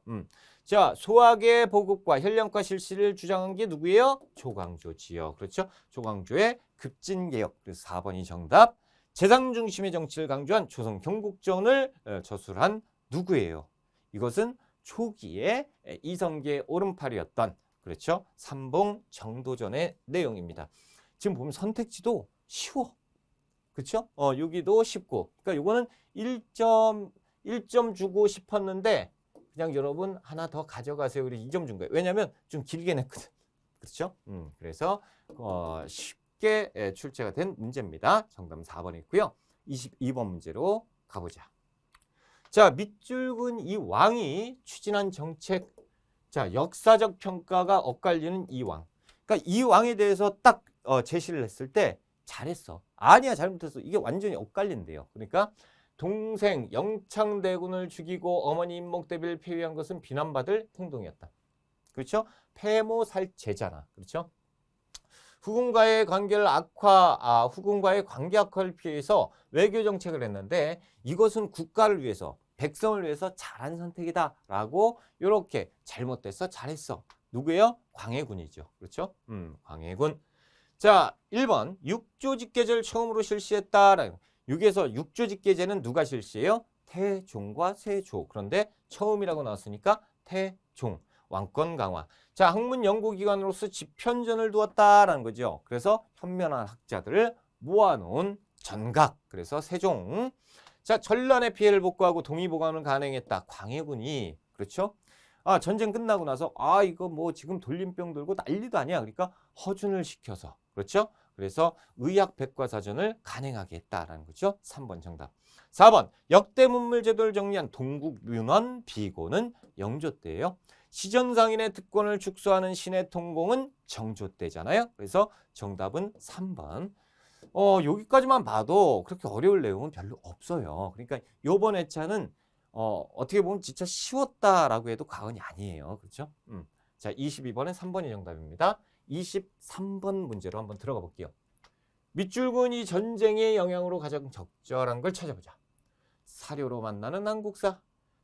자, 소학의 보급과 현령과 실시를 주장한 게 누구예요? 조광조지요. 그렇죠? 조광조의 급진개혁. 그래서 4번이 정답. 재상 중심의 정치를 강조한 조선 경국정을 저술한 누구예요? 이것은 초기에 이성계의 오른팔이었던, 그렇죠? 삼봉 정도전의 내용입니다. 지금 보면 선택지도 쉬워. 그렇죠? 여기도 쉽고. 그러니까 요거는 1점 주고 싶었는데 그냥 여러분 하나 더 가져가세요. 그래서 2점 준 거예요. 왜냐면 좀 길게 냈거든. 그렇죠? 그래서 쉽게 출제가 된 문제입니다. 정답은 4번이고요. 22번 문제로 가보자. 자, 밑줄근 이 왕이 추진한 정책. 자, 역사적 평가가 엇갈리는 이 왕. 그러니까 이 왕에 대해서 딱 제시를 했을 때 잘했어. 아니야, 잘못했어. 이게 완전히 엇갈린대요. 그러니까 동생 영창대군을 죽이고 어머니 인목대비를 폐위한 것은 비난받을 행동이었다. 그렇죠? 폐모살제잖아. 그렇죠? 후궁과의 관계 악화를 피해서 외교 정책을 했는데 이것은 국가를 위해서, 백성을 위해서 잘한 선택이다라고 이렇게 잘못됐어, 잘했어. 누구예요? 광해군이죠. 그렇죠? 광해군. 자, 1번 육조직계제를 처음으로 실시했다라는. 6에서 육조직계제는 누가 실시해요? 태종과 세조. 그런데 처음이라고 나왔으니까 태종. 왕권 강화. 자, 학문 연구기관으로서 집현전을 두었다라는 거죠. 그래서 현면한 학자들을 모아놓은 전각. 그래서 세종. 자, 전란의 피해를 복구하고 동의보감을 간행했다. 광해군이. 그렇죠? 전쟁 끝나고 나서 이거 뭐 지금 돌림병 들고 난리도 아니야. 그러니까 허준을 시켜서. 그렇죠? 그래서 의학백과사전을 간행하게 했다라는 거죠. 3번 정답. 4번 역대 문물제도를 정리한 동국윤원 비고는 영조 때예요. 시전상인의 특권을 축소하는 신의 통공은 정조 때잖아요. 그래서 정답은 3번. 여기까지만 봐도 그렇게 어려울 내용은 별로 없어요. 그러니까 요번 회차는 어떻게 보면 진짜 쉬웠다라고 해도 과언이 아니에요. 그렇죠? 자, 22번은 3번이 정답입니다. 23번 문제로 한번 들어가 볼게요. 밑줄근이 전쟁의 영향으로 가장 적절한 걸 찾아보자. 사료로 만나는 한국사.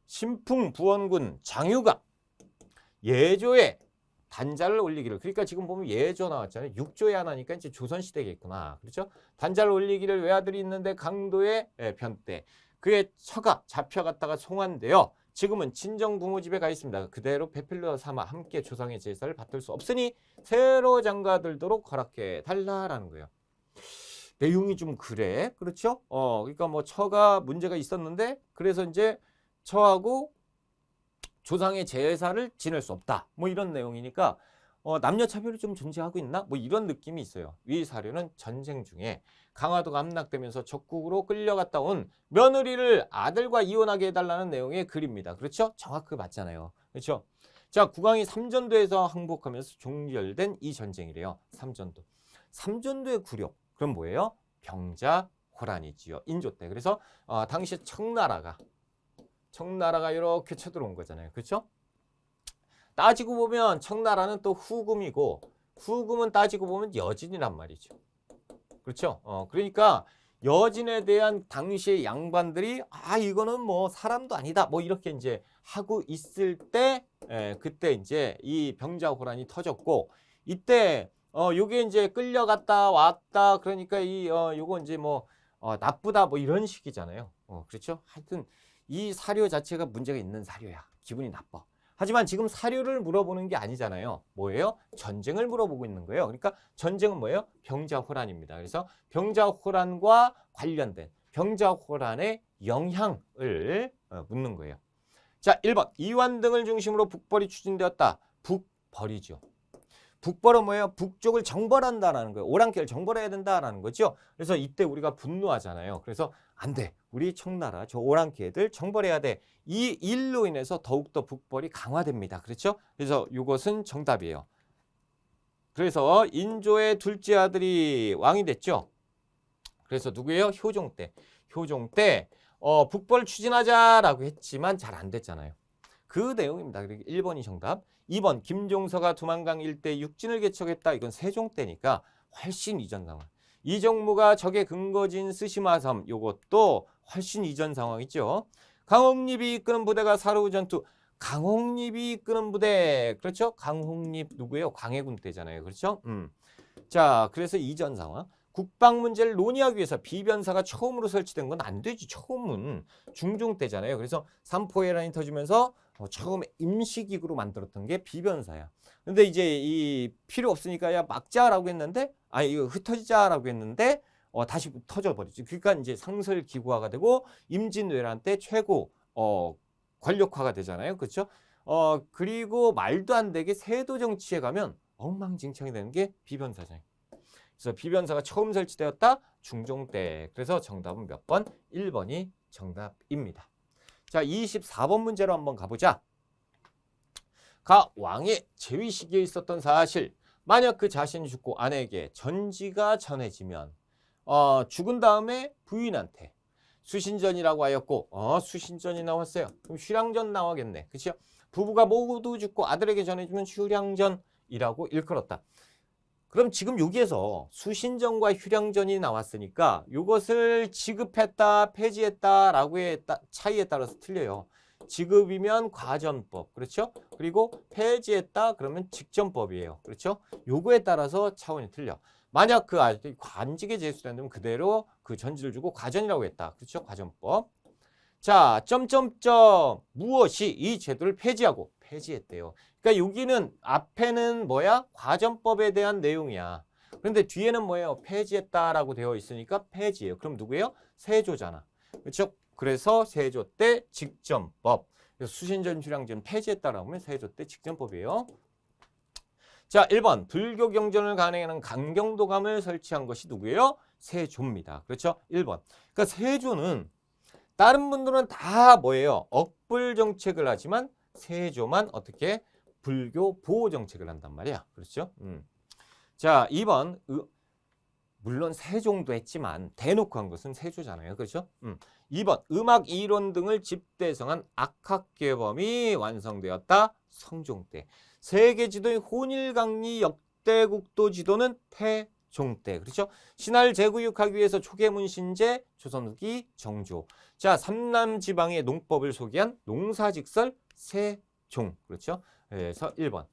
신풍 부원군 장유가 예조에 단자를 올리기를. 그러니까 지금 보면 예조 나왔잖아요. 6조에 하나니까 이제 조선시대겠구나. 그렇죠? 단자를 올리기를 외아들이 있는데 강도의 변때. 그의 처가 잡혀갔다가 송환되어 지금은 친정 부모 집에 가 있습니다. 그대로 배필로 삼아 함께 조상의 제사를 받들 수 없으니 새로 장가들도록 허락해 달라라는 거예요. 내용이 좀 그래. 그렇죠? 그러니까 뭐 처가 문제가 있었는데 그래서 이제 처하고 조상의 제사를 지낼 수 없다. 뭐 이런 내용이니까 남녀 차별이 좀 존재하고 있나? 뭐 이런 느낌이 있어요. 위 사료는 전쟁 중에 강화도가 함락되면서 적국으로 끌려갔다 온 며느리를 아들과 이혼하게 해달라는 내용의 글입니다. 그렇죠? 정확하게 맞잖아요. 그렇죠? 자, 국왕이 삼전도에서 항복하면서 종결된 이 전쟁이래요. 삼전도. 삼전도의 굴욕. 그럼 뭐예요? 병자 호란이지요. 인조 때. 그래서 당시 청나라가 이렇게 쳐들어온 거잖아요. 그렇죠? 따지고 보면 청나라는 또 후금이고 후금은 따지고 보면 여진이란 말이죠. 그렇죠? 그러니까 여진에 대한 당시의 양반들이 이거는 뭐 사람도 아니다. 뭐 이렇게 이제 하고 있을 때 그때 이제 이 병자호란이 터졌고 이때 요게 이제 끌려갔다 왔다 그러니까 요거 이제 뭐 나쁘다 뭐 이런 식이잖아요. 그렇죠? 하여튼 이 사료 자체가 문제가 있는 사료야. 기분이 나빠. 하지만 지금 사료를 물어보는 게 아니잖아요. 뭐예요? 전쟁을 물어보고 있는 거예요. 그러니까 전쟁은 뭐예요? 병자호란입니다. 그래서 병자호란과 관련된 병자호란의 영향을 묻는 거예요. 자, 1번. 이완 등을 중심으로 북벌이 추진되었다. 북벌이죠. 북벌은 뭐예요? 북쪽을 정벌한다라는 거예요. 오랑캐를 정벌해야 된다라는 거죠. 그래서 이때 우리가 분노하잖아요. 그래서 안 돼. 우리 청나라 저 오랑캐들 정벌해야 돼. 이 일로 인해서 더욱더 북벌이 강화됩니다. 그렇죠? 그래서 이것은 정답이에요. 그래서 인조의 둘째 아들이 왕이 됐죠. 그래서 누구예요? 효종 때. 효종 때 북벌 추진하자라고 했지만 잘 안 됐잖아요. 그 내용입니다. 1번이 정답. 2번 김종서가 두만강 일대 육진을 개척했다. 이건 세종 때니까 훨씬 이전 상황. 이정무가 적의 근거지인 스시마섬 요것도 훨씬 이전 상황이죠. 강홍립이 이끄는 부대가 사르우 전투. 강홍립이 이끄는 부대. 그렇죠? 강홍립 누구예요? 광해군 때잖아요. 그렇죠? 자, 그래서 이전 상황. 국방 문제를 논의하기 위해서 비변사가 처음으로 설치된 건 안 되지. 처음은 중종 때잖아요. 그래서 삼포해란이 터지면서 처음에 임시기구로 만들었던 게 비변사야. 근데 이제 이 필요 없으니까 야 막자라고 했는데 이거 흩어지자라고 했는데 다시 터져버리지. 그러니까 이제 상설기구화가 되고 임진왜란 때 최고 권력화가 되잖아요. 그렇죠? 그리고 말도 안 되게 세도 정치에 가면 엉망진창이 되는 게 비변사잖아요. 그래서 비변사가 처음 설치되었다. 중종 때. 그래서 정답은 몇 번? 1번이 정답입니다. 자, 24번 문제로 한번 가보자. 가 왕의 재위 시기에 있었던 사실. 만약 그 자신이 죽고 아내에게 전지가 전해지면 죽은 다음에 부인한테 수신전이라고 하였고 수신전이 나왔어요. 그럼 휴량전 나오겠네. 그렇죠? 부부가 모두 죽고 아들에게 전해주면 휴량전이라고 일컬었다. 그럼 지금 여기에서 수신전과 휴량전이 나왔으니까 이것을 지급했다, 폐지했다라고 했다 차이에 따라서 틀려요. 지급이면 과전법, 그렇죠? 그리고 폐지했다 그러면 직전법이에요, 그렇죠? 요거에 따라서 차원이 틀려. 만약 그 아들이 관직에 제수된다면 그대로 그 전지를 주고 과전이라고 했다, 그렇죠? 과전법. 자, 점점점 무엇이 이 제도를 폐지하고 폐지했대요. 그러니까 여기는 앞에는 뭐야? 과전법에 대한 내용이야. 그런데 뒤에는 뭐예요? 폐지했다라고 되어 있으니까 폐지예요. 그럼 누구예요? 세조잖아. 그렇죠? 그래서 세조 때 직전법. 그래서 수신전 휴량전 폐지했다라고 하면 세조 때 직전법이에요. 자, 1번 불교 경전을 간행하는 강경도감을 설치한 것이 누구예요? 세조입니다. 그렇죠? 1번. 그러니까 세조는 다른 분들은 다 뭐예요? 억불 정책을 하지만 세조만 어떻게 불교 보호 정책을 한단 말이야. 그렇죠? 자, 2번. 물론 세종도 했지만 대놓고 한 것은 세조잖아요. 그렇죠? 2번. 음악 이론 등을 집대성한 악학계범이 완성되었다. 성종 때. 세계 지도의 혼일강리 역대국도 지도는 태종 때. 그렇죠? 신화를 재구육하기 위해서 초계문신제 조선 후기 정조. 자, 삼남 지방의 농법을 소개한 농사직설 세종. 그렇죠? 그래서 1번.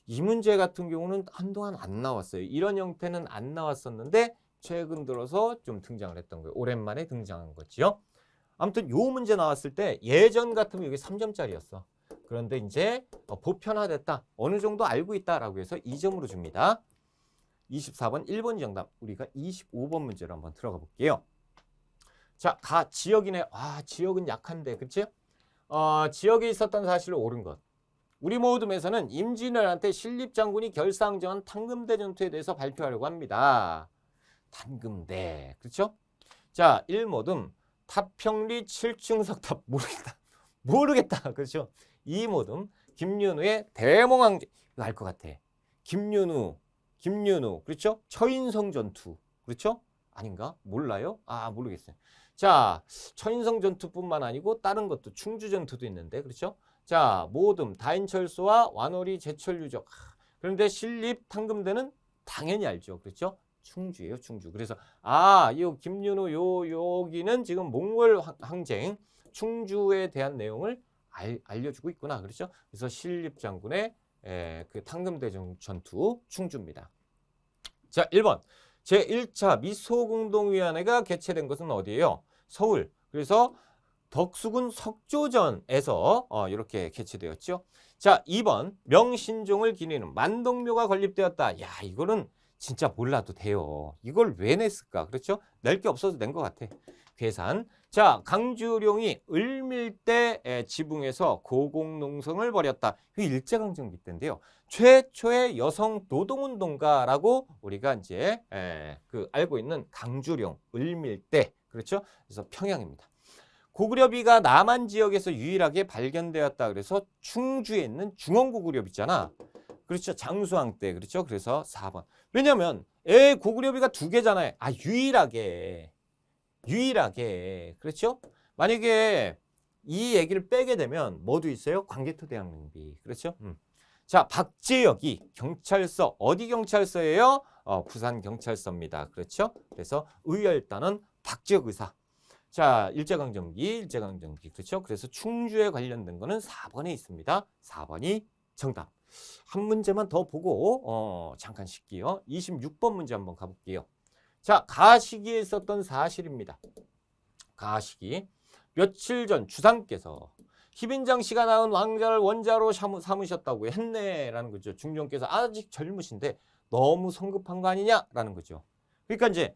이 문제 같은 경우는 한동안 안 나왔어요. 이런 형태는 안 나왔었는데 최근 들어서 좀 등장을 했던 거예요. 오랜만에 등장한 거지요. 아무튼 요 문제 나왔을 때 예전 같으면 이게 3점짜리였어. 그런데 이제 보편화됐다. 어느 정도 알고 있다라고 해서 2점으로 줍니다. 24번 1번 정답. 우리가 25번 문제로 한번 들어가 볼게요. 자, 지역이네. 지역은 약한데. 그렇지? 지역에 있었던 사실을 옳은 것. 우리 모둠에서는 임진왜란때 신립장군이 결사항전한 탄금대 전투에 대해서 발표하려고 합니다. 탄금대. 그렇죠? 자, 1모둠 타평리 7층 석탑 모르겠다. 모르겠다. 그렇죠? 2모둠 김윤우의 대몽항제. 이거 알 것 같아. 김윤우. 그렇죠? 처인성 전투. 그렇죠? 아닌가? 몰라요? 모르겠어요. 자, 처인성 전투뿐만 아니고 다른 것도 충주 전투도 있는데. 그렇죠? 자, 모둠 다인철소와 완오리 제철 유적. 그런데 신립 탄금대는 당연히 알죠. 그렇죠? 충주예요, 충주. 그래서 이 김윤우 여기는 지금 몽골 항쟁 충주에 대한 내용을 알려주고 있구나. 그렇죠? 그래서 신립 장군의 그 탄금대 전투 충주입니다. 자, 1번. 제1차 미소공동위원회가 개최된 것은 어디예요? 서울. 그래서 덕수군 석조전에서 이렇게 개최되었죠. 자, 2번. 명신종을 기리는 만동묘가 건립되었다. 야, 이거는 진짜 몰라도 돼요. 이걸 왜 냈을까? 그렇죠? 낼 게 없어서 낸 것 같아. 괴산. 자, 강주룡이 을밀대 지붕에서 고공농성을 벌였다. 이게 일제강점기 때인데요. 최초의 여성 노동운동가라고 우리가 이제 알고 있는 강주룡, 을밀대. 그렇죠? 그래서 평양입니다. 고구려비가 남한 지역에서 유일하게 발견되었다. 그래서 충주에 있는 중원고구렵 있잖아. 그렇죠. 장수왕 때. 그렇죠. 그래서 4번. 왜냐면 고구려비가 두 개잖아요. 아, 유일하게. 그렇죠? 만약에 이 얘기를 빼게 되면 뭐도 있어요? 광개토대왕릉비. 그렇죠? 자, 박재혁이 경찰서, 어디 경찰서예요? 부산경찰서입니다. 그렇죠? 그래서 의열단은 박재혁 의사. 자, 일제강점기. 그렇죠? 그래서 충주에 관련된 거는 4번에 있습니다. 4번이 정답. 한 문제만 더 보고 잠깐 쉴게요. 26번 문제 한번 가볼게요. 자, 가시기에 있었던 사실입니다. 가시기. 며칠 전 주상께서 희빈장 씨가 낳은 왕자를 원자로 삼으셨다고 했네라는 거죠. 중종께서 아직 젊으신데 너무 성급한 거 아니냐라는 거죠. 그러니까 이제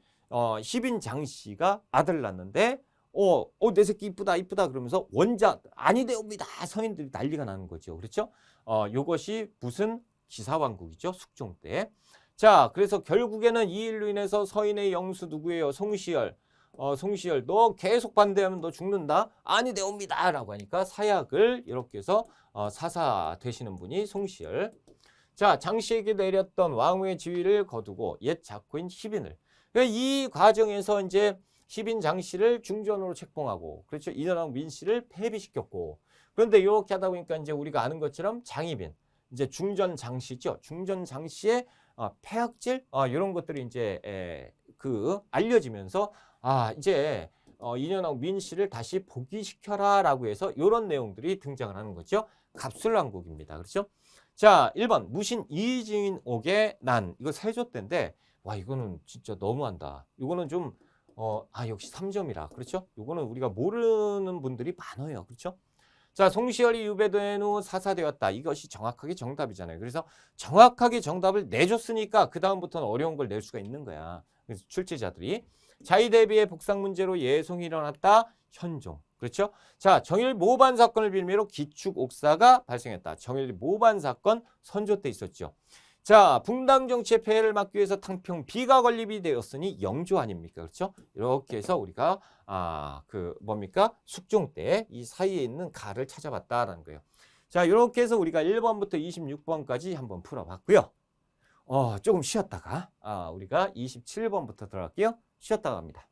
희빈장 씨가 아들 낳는데 내 새끼 이쁘다 그러면서 원자 아니되옵니다. 서인들이 난리가 나는 거죠. 그렇죠? 요것이 무슨 기사왕국이죠. 숙종 때. 자, 그래서 결국에는 이 일로 인해서 서인의 영수 누구예요? 송시열. 송시열 너 계속 반대하면 너 죽는다. 아니되옵니다 라고 하니까 사약을 이렇게 해서 사사 되시는 분이 송시열. 자, 장씨에게 내렸던 왕후의 지위를 거두고 옛 작고인 희빈을. 이 과정에서 이제 희빈 장씨를 중전으로 책봉하고, 그렇죠? 이전왕 민씨를 폐비시켰고, 그런데 이렇게 하다 보니까 이제 우리가 아는 것처럼 장희빈, 이제 중전 장씨죠. 중전 장씨의 폐악질 이런 것들이 이제 알려지면서 이제 이년왕 민씨를 다시 복위시켜라라고 해서 이런 내용들이 등장을 하는 거죠. 갑술왕국입니다. 그렇죠? 자, 1번 무신 이징옥의 난. 이거 세조 때인데 와, 이거는 진짜 너무한다. 이거는 좀 역시 3점이라. 그렇죠? 이거는 우리가 모르는 분들이 많아요. 그렇죠? 자, 송시열이 유배된 후 사사되었다. 이것이 정확하게 정답이잖아요. 그래서 정확하게 정답을 내줬으니까 그 다음부터는 어려운 걸 낼 수가 있는 거야. 그래서 출제자들이. 자의 대비의 복상 문제로 예송이 일어났다. 현종. 그렇죠? 자, 정일 모반 사건을 빌미로 기축 옥사가 발생했다. 정일 모반 사건 선조 때 있었죠. 자, 붕당 정치의 폐해를 막기 위해서 탕평 비가 건립이 되었으니 영조 아닙니까? 그렇죠? 이렇게 해서 우리가 뭡니까? 숙종 때 이 사이에 있는 가를 찾아봤다라는 거예요. 자, 이렇게 해서 우리가 1번부터 26번까지 한번 풀어봤고요. 조금 쉬었다가 우리가 27번부터 들어갈게요. 쉬었다가 갑니다.